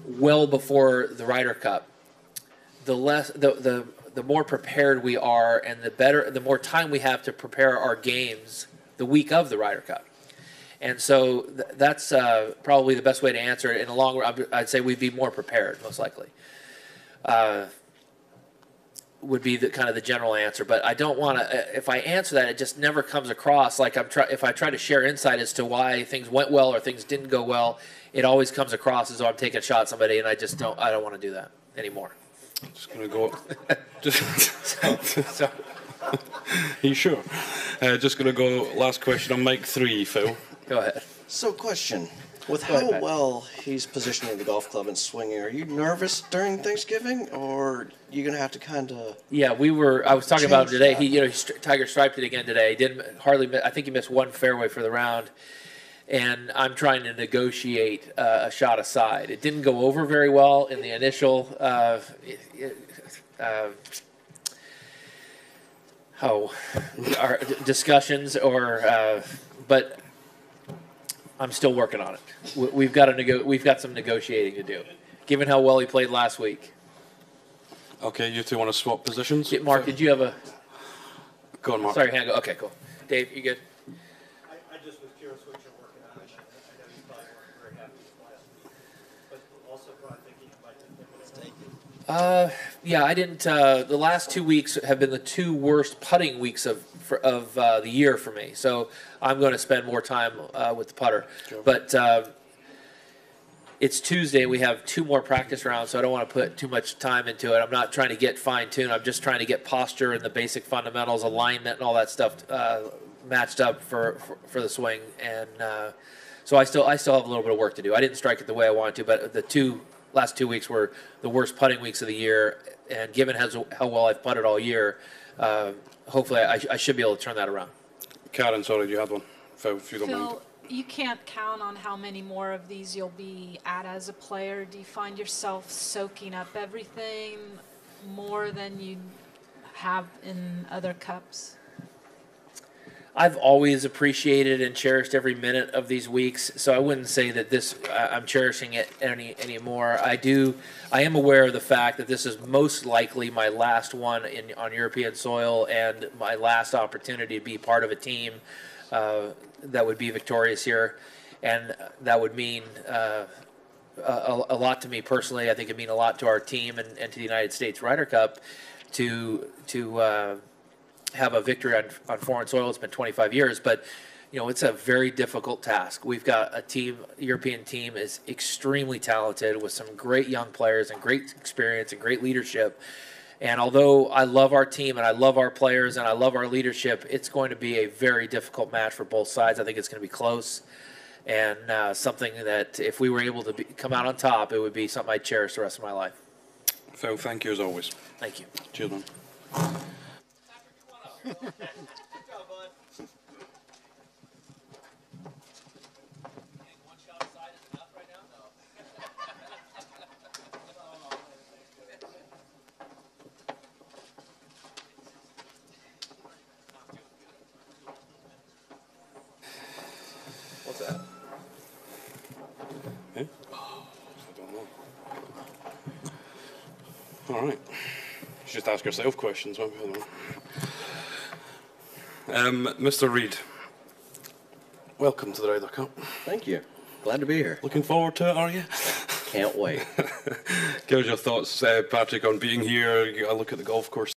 well before the Ryder Cup, the more prepared we are, and the more time we have to prepare our games the week of the Ryder Cup. And so that's probably the best way to answer it. In the long run, I'd say we'd be more prepared, most likely. Would be the kind of the general answer, but I don't want to. If I answer that, it just never comes across like if I try to share insight as to why things went well or things didn't go well, it always comes across as though I'm taking a shot at somebody, and I don't want to do that anymore. I'm just going to go. So. You sure? Just going to go. Last question on Mike 3, Phil. Go ahead. So, question. With how well he's positioning the golf club and swinging, are you nervous during Thanksgiving, or are you going to have to kind of? Yeah, I was talking about him today. Tiger striped it again today. He didn't hardly. I think he missed one fairway for the round, and I'm trying to negotiate a shot aside. It didn't go over very well in the initial. Our discussions, but I'm still working on it. We've got some negotiating to do, given how well he played last week. Okay, you two want to swap positions? Mark, did you have a? Go on, Mark. Sorry, hand go. Okay, cool. Dave, you good? I just was curious what you're working on. I know you probably weren't very happy with last week, but also probably thinking you might have been Yeah, I didn't. The last 2 weeks have been the 2 worst putting weeks of the year for me. So I'm going to spend more time with the putter. Sure. But it's Tuesday. We have 2 more practice rounds, so I don't want to put too much time into it. I'm not trying to get fine-tuned. I'm just trying to get posture and the basic fundamentals, alignment, and all that stuff matched up for the swing. And so I still have a little bit of work to do. I didn't strike it the way I wanted to, but the last 2 weeks were the worst putting weeks of the year. And given how well I've putted all year, hopefully I should be able to turn that around. Karen, sorry, you had one. If you don't mind. Phil, you can't count on how many more of these you'll be at as a player. Do you find yourself soaking up everything more than you have in other cups? I've always appreciated and cherished every minute of these weeks, so I wouldn't say that I'm cherishing it anymore. I am aware of the fact that this is most likely my last one on European soil and my last opportunity to be part of a team that would be victorious here, and that would mean a lot to me personally. I think it'd mean a lot to our team and to the United States Ryder Cup to have a victory on foreign soil. It's been 25 years, but it's a very difficult task. We've got European team is extremely talented with some great young players and great experience and great leadership. And although I love our team and I love our players and I love our leadership, it's going to be a very difficult match for both sides. I think it's going to be close, and something that if we were able to come out on top, it would be something I'd cherish the rest of my life. Phil, thank you as always. Thank you. Cheers, man. What's that? Eh? I don't know. All right. Just ask yourself questions. Maybe. I don't know. Mr. Reed, welcome to the Ryder Cup. Thank you. Glad to be here. Looking forward to it, are you? Can't wait. Give us your thoughts, Patrick, on being here. You got a look at the golf course.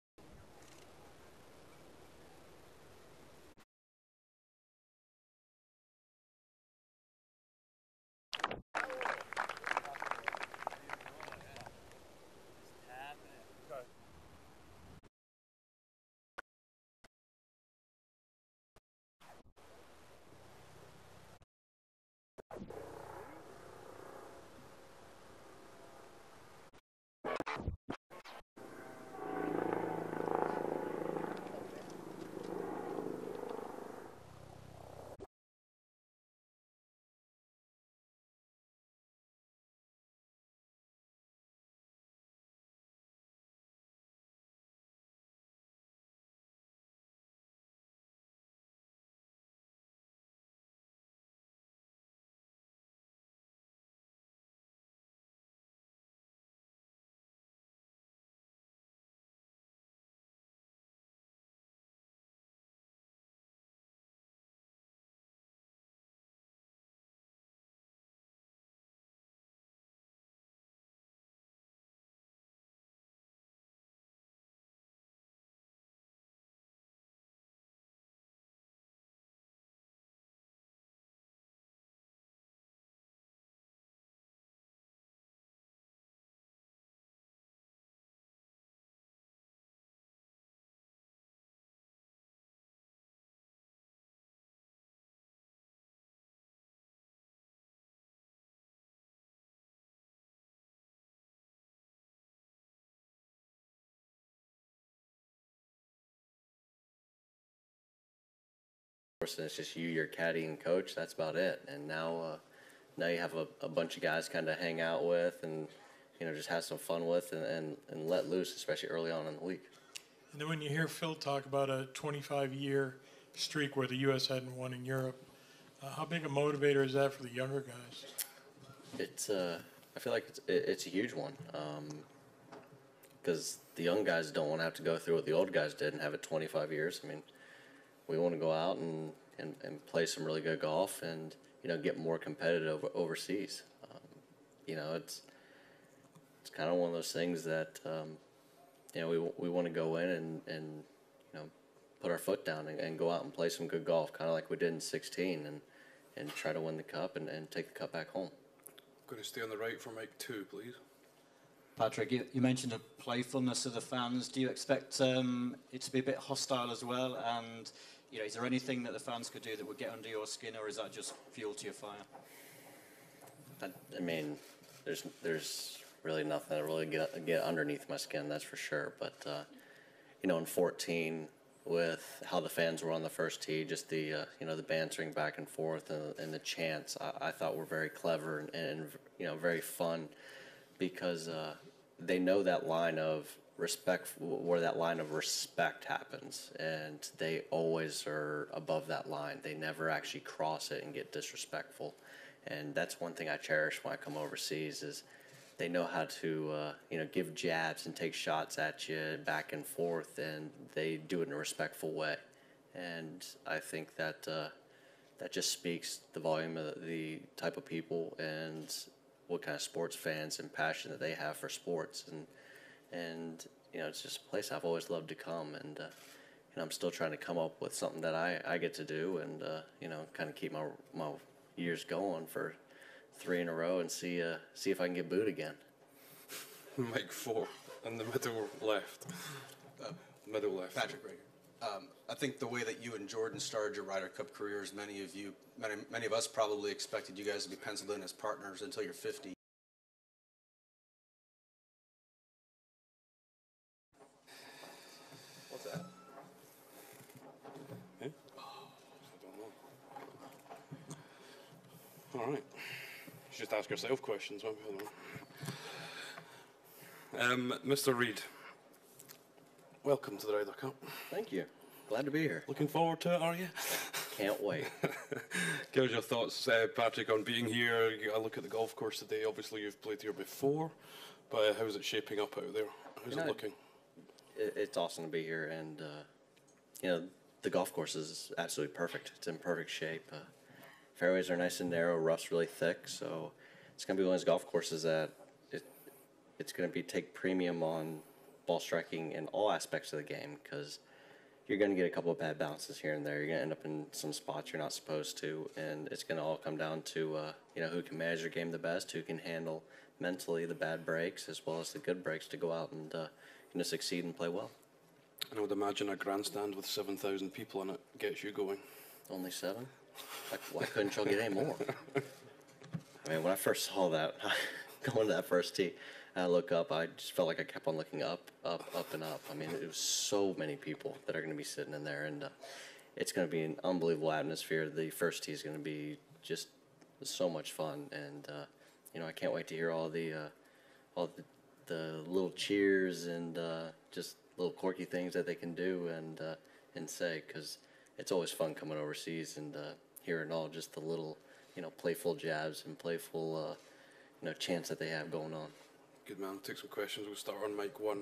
And it's just you, your caddy, and coach. That's about it. And now you have a bunch of guys kind of hang out with, and just have some fun with, and let loose, especially early on in the week. And then when you hear Phil talk about a 25-year streak where the U.S. hadn't won in Europe, how big a motivator is that for the younger guys? It's I feel like it's a huge one, because the young guys don't want to have to go through what the old guys did and have it 25 years. I mean, we want to go out and play some really good golf and get more competitive overseas. It's kind of one of those things that we want to go in and put our foot down and go out and play some good golf, kind of like we did in 16, and try to win the cup and take the cup back home. Going to stay on the right for mic 2, please. Patrick, you mentioned the playfulness of the fans. Do you expect it to be a bit hostile as well? And is there anything that the fans could do that would get under your skin, or is that just fuel to your fire? I mean, there's really nothing that really get underneath my skin, that's for sure. But in 14, with how the fans were on the first tee, just the the bantering back and forth and the chants, I thought were very clever and very fun, because they know that line of respect, where that line of respect happens, and they always are above that line. They never actually cross it and get disrespectful, and that's one thing I cherish when I come overseas. Is they know how to give jabs and take shots at you back and forth, and they do it in a respectful way. And I think that that just speaks the volume of the type of people and what kind of sports fans and passion that they have for sports. And it's just a place I've always loved to come, and I'm still trying to come up with something that I get to do, and kind of keep my years going for 3 in a row, and see if I can get booed again. Mic 4 in the middle left. Middle left. Patrick Rager. I think the way that you and Jordan started your Ryder Cup careers, many of us probably expected you guys to be penciled in as partners until you're 50. What's that? Eh? I don't know. All right. You should just ask yourself questions. Maybe. I don't know. Mr. Reed, welcome to the Ryder Cup. Thank you. Glad to be here. Looking forward to it, are you? Can't wait. Give us your thoughts, Patrick, on being here. I look at the golf course today. Obviously, you've played here before, but how's it shaping up out there? How's it looking? It's awesome to be here, and the golf course is absolutely perfect. It's in perfect shape. Fairways are nice and narrow, rough's really thick, so it's going to be one of those golf courses that it's going to take premium on ball striking in all aspects of the game, because you're going to get a couple of bad bounces here and there. You're going to end up in some spots you're not supposed to, and it's going to all come down to who can manage their game the best, who can handle mentally the bad breaks as well as the good breaks to go out and succeed and play well. And I would imagine a grandstand with 7,000 people in it gets you going. Only 7? Why couldn't y'all get any more? I mean, when I first saw that, going to that first tee, I look up, I just felt like I kept on looking up, and up. I mean, it was so many people that are going to be sitting in there, and it's going to be an unbelievable atmosphere. The first tee is going to be just so much fun, and I can't wait to hear all the little cheers and just little quirky things that they can do and say, because it's always fun coming overseas and hearing all just the little playful jabs and playful chants that they have going on. Good man. We'll take some questions. We'll start on mic 1.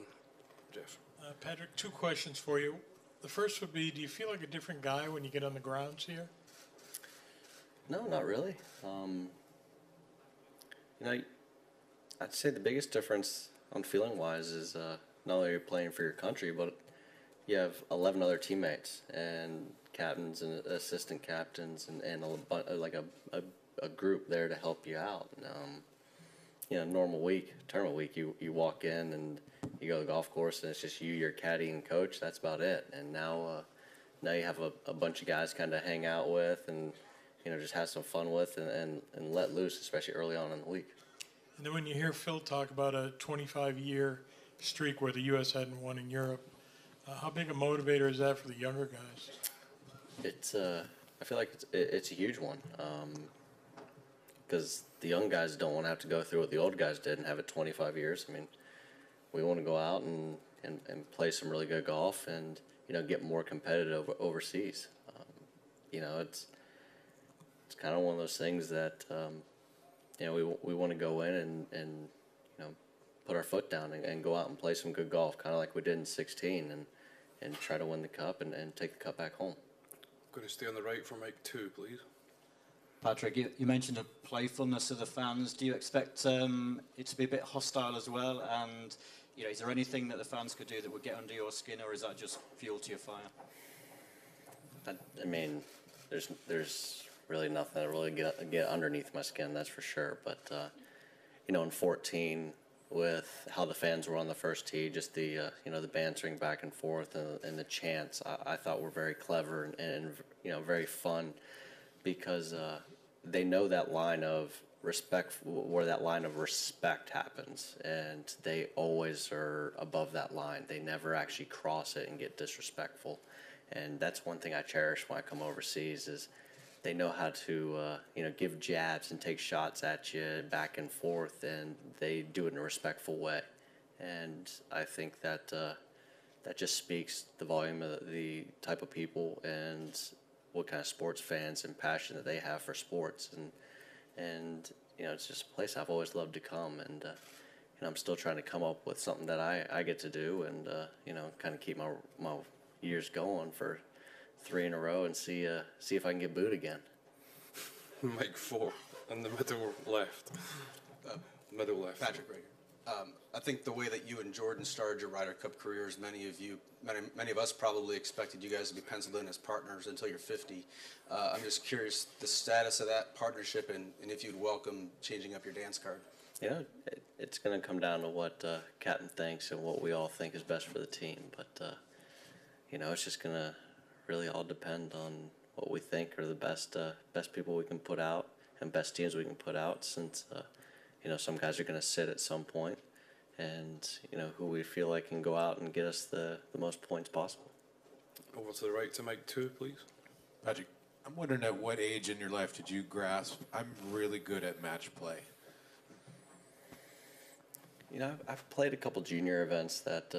Jeff. Patrick, 2 questions for you. The first would be, do you feel like a different guy when you get on the grounds here? No, not really. I'd say the biggest difference on feeling-wise is not only you're playing for your country, but you have 11 other teammates and captains and assistant captains and a group there to help you out. Normal week, tournament week, you walk in and you go to the golf course and it's just you, your caddy, and coach. That's about it. And now you have a bunch of guys kind of hang out with and just have some fun with and let loose, especially early on in the week. And then when you hear Phil talk about a 25-year streak where the U.S. hadn't won in Europe, how big a motivator is that for the younger guys? It's I feel like it's a huge one, because the young guys don't want to have to go through what the old guys did and have it 25 years. I mean, we want to go out and play some really good golf and get more competitive overseas. It's kind of one of those things that we want to go in and put our foot down and go out and play some good golf, kind of like we did in 16, and try to win the cup and take the cup back home. Going to stay on the right for mic 2, please. Patrick, you mentioned the playfulness of the fans. Do you expect it to be a bit hostile as well? And is there anything that the fans could do that would get under your skin, or is that just fuel to your fire? I mean, there's really nothing that really get underneath my skin, that's for sure. But in 14 with how the fans were on the first tee, just the the bantering back and forth and the chants, I thought were very clever and very fun, because they know that line of respect, where that line of respect happens, and they always are above that line. They never actually cross it and get disrespectful, and that's one thing I cherish when I come overseas is they know how to give jabs and take shots at you back and forth, and they do it in a respectful way. And I think that that just speaks the volume of the type of people and what kind of sports fans and passion that they have for sports. And it's just a place I've always loved to come, and I'm still trying to come up with something that I get to do, and kind of keep my years going for 3 in a row and see if I can get booed again. Mike 4 in the middle left. Middle left. Patrick, right here. I think the way that you and Jordan started your Ryder Cup careers, many of us probably expected you guys to be penciled in as partners until you're 50. I'm just curious the status of that partnership, and if you'd welcome changing up your dance card. It's going to come down to what Captain thinks and what we all think is best for the team. But it's just going to really all depend on what we think are the best people we can put out and best teams we can put out, since some guys are going to sit at some point, and who we feel like can go out and get us the most points possible. Over to the right to Mike 2, please. Patrick, I'm wondering at what age in your life did you grasp, I'm really good at match play? I've played a couple junior events that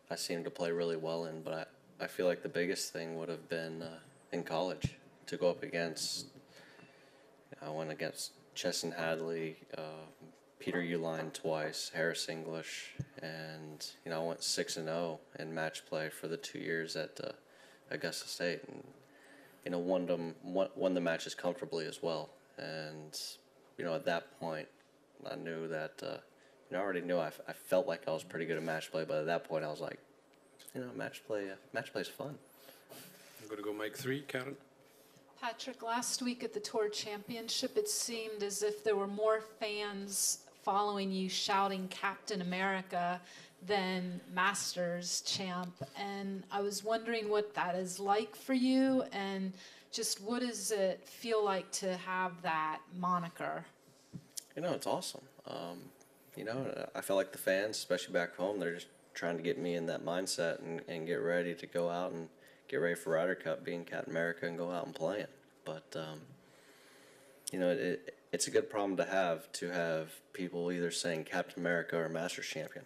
I seem to play really well in, but I feel like the biggest thing would have been in college to go up against. I went against Chesson Hadley, Peter Uline twice, Harris English, and I went 6-0 in match play for the 2 years at Augusta State, and won the matches comfortably as well. And at that point, I knew that I already knew I felt like I was pretty good at match play, but at that point I was like, match play is fun. I'm going to go Mike 3, Karen. Patrick, last week at the Tour Championship, it seemed as if there were more fans following you shouting Captain America than Masters champ. And I was wondering what that is like for you, and just what does it feel like to have that moniker? It's awesome. I feel like the fans, especially back home, they're just trying to get me in that mindset and get ready to go out and get ready for Ryder Cup, being Captain America, and go out and play it. But, it's a good problem to have people either saying Captain America or Masters champion.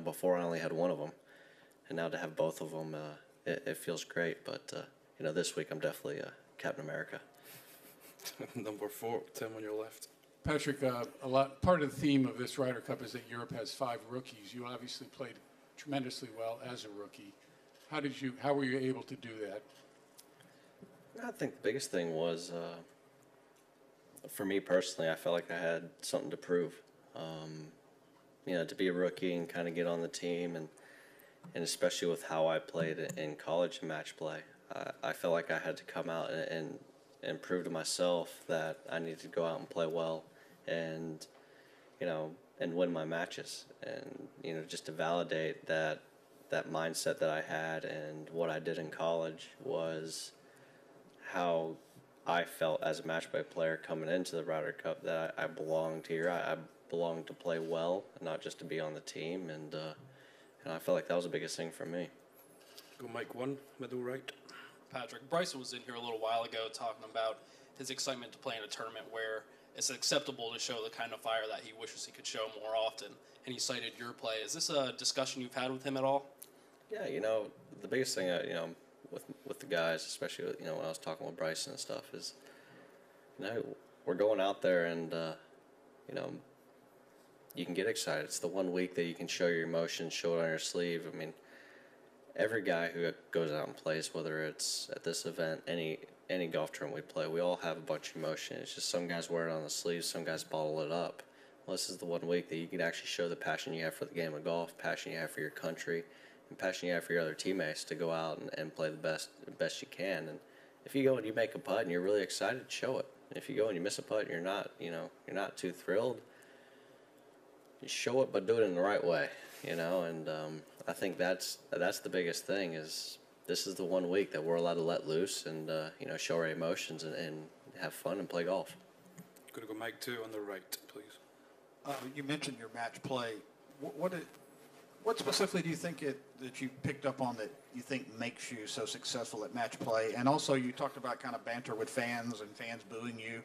Before I only had one of them, and now to have both of them, it feels great. But, this week I'm definitely Captain America. Number 4, Tim on your left. Patrick, part of the theme of this Ryder Cup is that Europe has 5 rookies. You obviously played tremendously well as a rookie. How were you able to do that? I think the biggest thing was, for me personally, I felt like I had something to prove. To be a rookie and kind of get on the team, and especially with how I played in college and match play, I felt like I had to come out and prove to myself that I needed to go out and play well, and win my matches, and just to validate that mindset that I had and what I did in college was how I felt as a match play player coming into the Ryder Cup, that I belonged here. I belonged to play well, and not just to be on the team, and I felt like that was the biggest thing for me. Go Mike 1, middle right. Patrick, Bryson was in here a little while ago talking about his excitement to play in a tournament where it's acceptable to show the kind of fire that he wishes he could show more often, and he cited your play. Is this a discussion you've had with him at all? Yeah, the biggest thing, with the guys, especially, when I was talking with Bryson and stuff, is, we're going out there and, you can get excited. It's the 1 week that you can show your emotions, show it on your sleeve. I mean, every guy who goes out and plays, whether it's at this event, any golf tournament we play, we all have a bunch of emotion. It's just some guys wear it on the sleeve, some guys bottle it up. Well, this is the 1 week that you can actually show the passion you have for the game of golf, passion you have for your country, and passion you have for your other teammates to go out and play the best you can. And if you go and you make a putt and you're really excited, show it. If you go and you miss a putt, and you're not too thrilled. You show it, but do it in the right way, And I think that's the biggest thing is this is the 1 week that we're allowed to let loose and show our emotions and have fun and play golf. Going to go Mike 2 on the right, please. You mentioned your match play. What specifically do you think that you picked up on that you think makes you so successful at match play? And also, you talked about kind of banter with fans and fans booing you.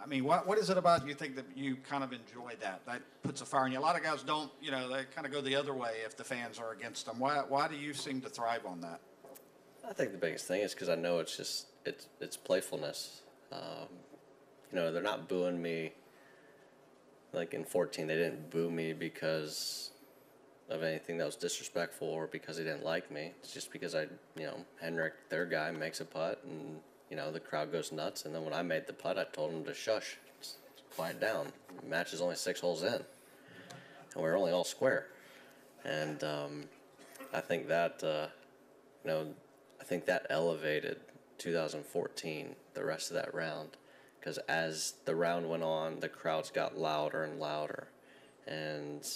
I mean, what is it about you think that you kind of enjoy that? That puts a fire in you. A lot of guys don't, they kind of go the other way if the fans are against them. Why do you seem to thrive on that? I think the biggest thing is because I know it's playfulness. They're not booing me. Like in 14, they didn't boo me because of anything that was disrespectful or because they didn't like me. It's just because Henrik, their guy, makes a putt and, the crowd goes nuts. And then when I made the putt, I told them to shush, just quiet down. The match is only 6 holes in, and we're only all square. And I think that, I think that elevated 2014, the rest of that round. Because as the round went on, the crowds got louder and louder. And,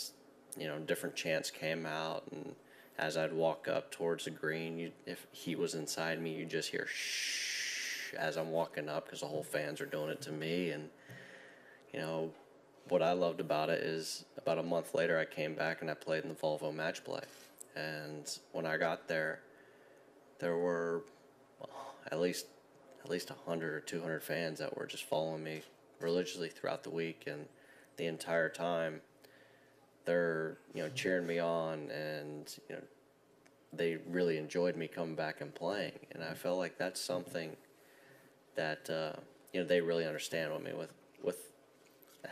different chants came out. And as I'd walk up towards the green, if he was inside me, you'd just hear shh as I'm walking up because the whole fans are doing it to me. And, what I loved about it is about a month later, I came back and I played in the Volvo match play. And when I got there were at least 100 or 200 fans that were just following me religiously throughout the week, and the entire time they're cheering me on, and they really enjoyed me coming back and playing, and I felt like that's something that they really understand with me with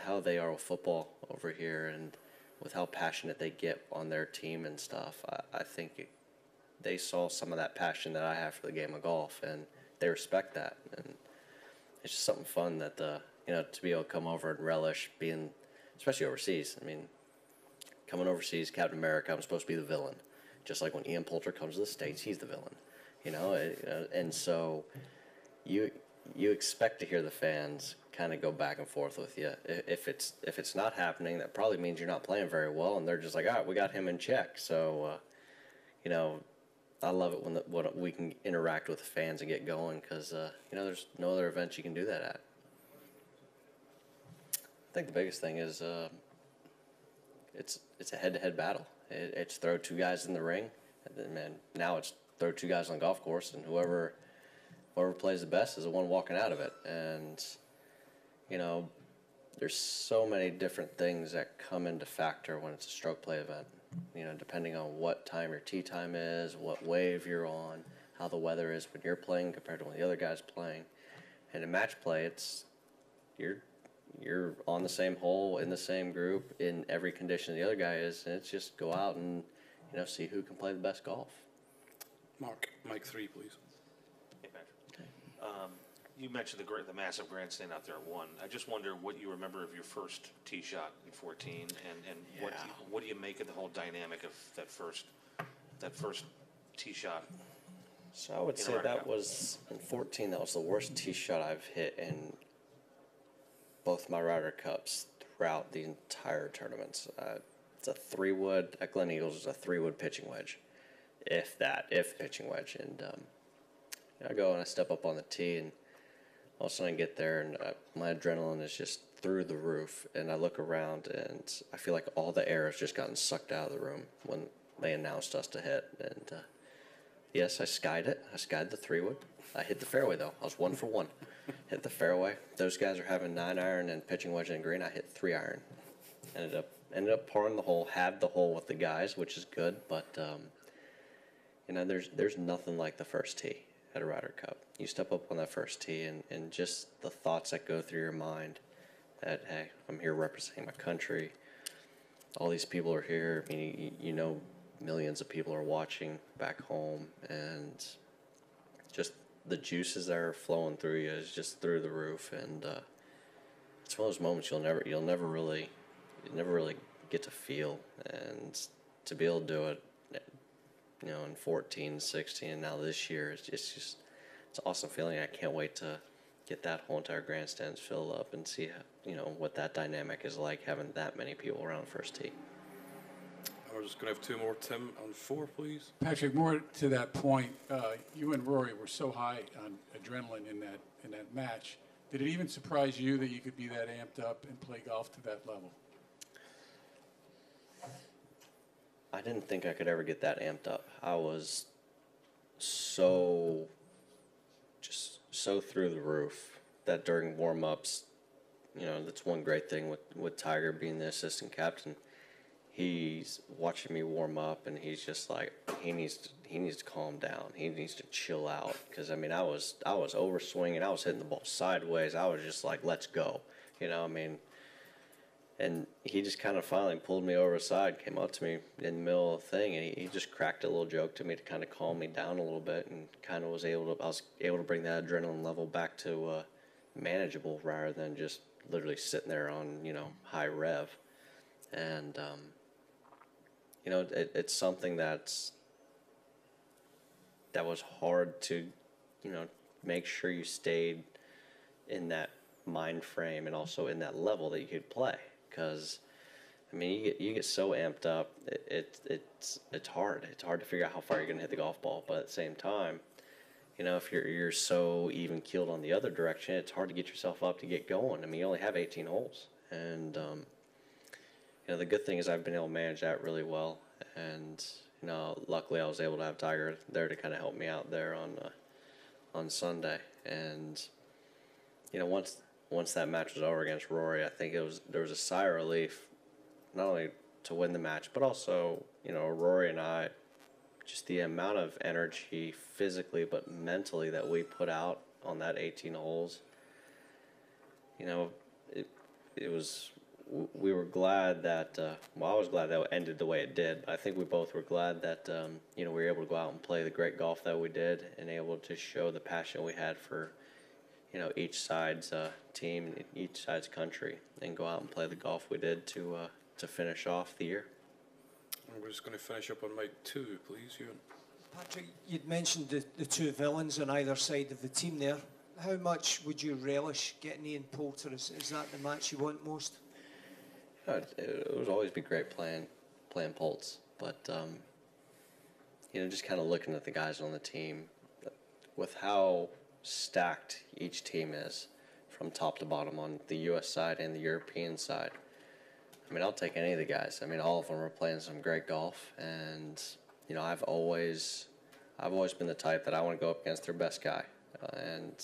how they are with football over here and with how passionate they get on their team and stuff. I think they saw some of that passion that I have for the game of golf, and they respect that, and it's just something fun that to be able to come over and relish being, especially overseas. I mean, coming overseas, Captain America, I'm supposed to be the villain, just like when Ian Poulter comes to the States, he's the villain, and so you expect to hear the fans kind of go back and forth with you. If it's not happening, that probably means you're not playing very well, and they're just like, all right, we got him in check. So, I love it when we can interact with the fans and get going because, there's no other event you can do that at. I think the biggest thing is it's a head-to-head battle. It's throw 2 guys in the ring, and then now it's throw 2 guys on the golf course, and whoever plays the best is the one walking out of it. And, there's so many different things that come into factor when it's a stroke play event. Depending on what time your tee time is, what wave you're on, how the weather is when you're playing compared to when the other guy's playing. And in match play, you're on the same hole, in the same group, in every condition the other guy is, and it's just go out and, see who can play the best golf. Mark, Mike 3, please. Hey, Patrick. You mentioned the massive grandstand out there at 1. I just wonder what you remember of your first tee shot in 14, and what do you make of the whole dynamic of that first tee shot? So I would say that was, in 14, that was the worst tee shot I've hit in both my Ryder Cups throughout the entire tournaments. It's a 3-wood, at Glen Eagles, it's a 3-wood pitching wedge, if pitching wedge. And I go and I step up on the tee, and all of a sudden I get there, and my adrenaline is just through the roof, and I look around, and I feel like all the air has just gotten sucked out of the room when they announced us to hit. And yes, I skied it. I skied the 3-wood. I hit the fairway, though. I was 1 for 1. Hit the fairway. Those guys are having 9-iron and pitching wedge and green. I hit 3-iron. Ended up pouring the hole, had the hole with the guys, which is good, but there's nothing like the first tee at a Ryder Cup. You step up on that first tee, and just the thoughts that go through your mind that, hey, I'm here representing my country. All these people are here. I mean, millions of people are watching back home, and just the juices that are flowing through you is just through the roof. And it's one of those moments you'll never really get to feel, and to be able to do it, in 14, 16, and now this year, it's an awesome feeling. I can't wait to get that whole entire grandstands filled up and see how, what that dynamic is like having that many people around first tee. We're just going to have two more. Tim on 4, please. Patrick, more to that point, you and Rory were so high on adrenaline in that match. Did it even surprise you that you could be that amped up and play golf to that level? I didn't think I could ever get that amped up. I was so through the roof that during warm-ups, that's one great thing with Tiger being the assistant captain. He's watching me warm up, and he's just like, he needs to calm down. He needs to chill out, because I was overswinging. I was hitting the ball sideways. I was just like, let's go, And he just kind of finally pulled me over aside, came up to me in the middle of the thing, and he just cracked a little joke to me to kind of calm me down a little bit, and kind of I was able to bring that adrenaline level back to manageable rather than just literally sitting there on high rev, and it's something that was hard to make sure you stayed in that mind frame and also in that level that you could play. Because, you get so amped up, it's hard. It's hard to figure out how far you're going to hit the golf ball. But at the same time, if you're so even keeled on the other direction, it's hard to get yourself up to get going. You only have 18 holes, and the good thing is I've been able to manage that really well. And luckily I was able to have Tiger there to kind of help me out there on Sunday. And once that match was over against Rory, I think there was a sigh of relief, not only to win the match, but also, Rory and I, just the amount of energy physically but mentally that we put out on that 18 holes. We were glad that, I was glad that it ended the way it did. I think we both were glad that, we were able to go out and play the great golf that we did and able to show the passion we had for each side's team, each side's country, and go out and play the golf we did to finish off the year. And we're just going to finish up on mic 2, please, Ewan. Patrick, you'd mentioned the two villains on either side of the team there. How much would you relish getting Ian Poulter? Is that the match you want most? It would always be great playing Pultz, but just kind of looking at the guys on the team, with how stacked each team is from top to bottom on the U.S. side and the European side. I'll take any of the guys. All of them are playing some great golf, and I've always been the type that I want to go up against their best guy, and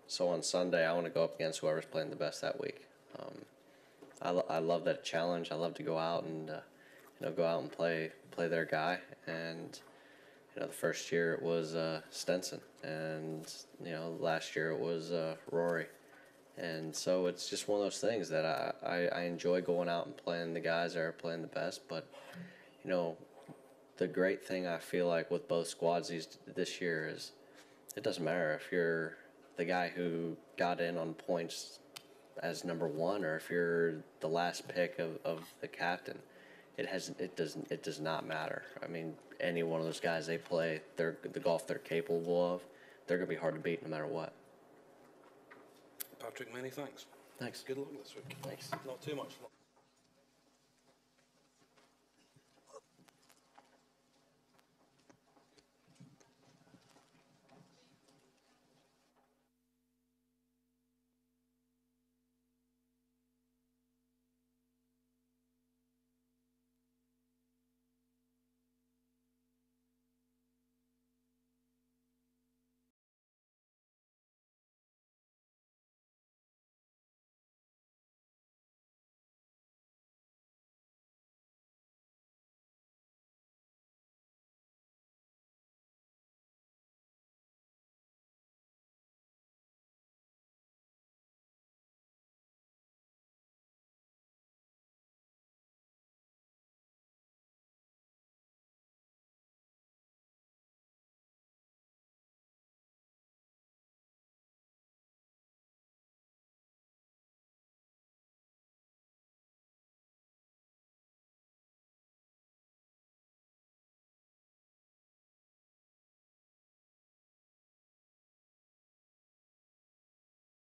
so on Sunday I want to go up against whoever's playing the best that week. I love that challenge. I love to go out and play their guy, and the first year it was Stenson, and last year it was Rory, and so it's just one of those things that I enjoy going out and playing the guys that are playing the best. But the great thing I feel like with both squads this year is it doesn't matter if you're the guy who got in on points as number 1 or if you're the last pick of the captain. It does not matter. Any one of those guys, they play the golf they're capable of, they're going to be hard to beat no matter what. Patrick, many thanks. Thanks. Good luck this week. Thanks. Not too much.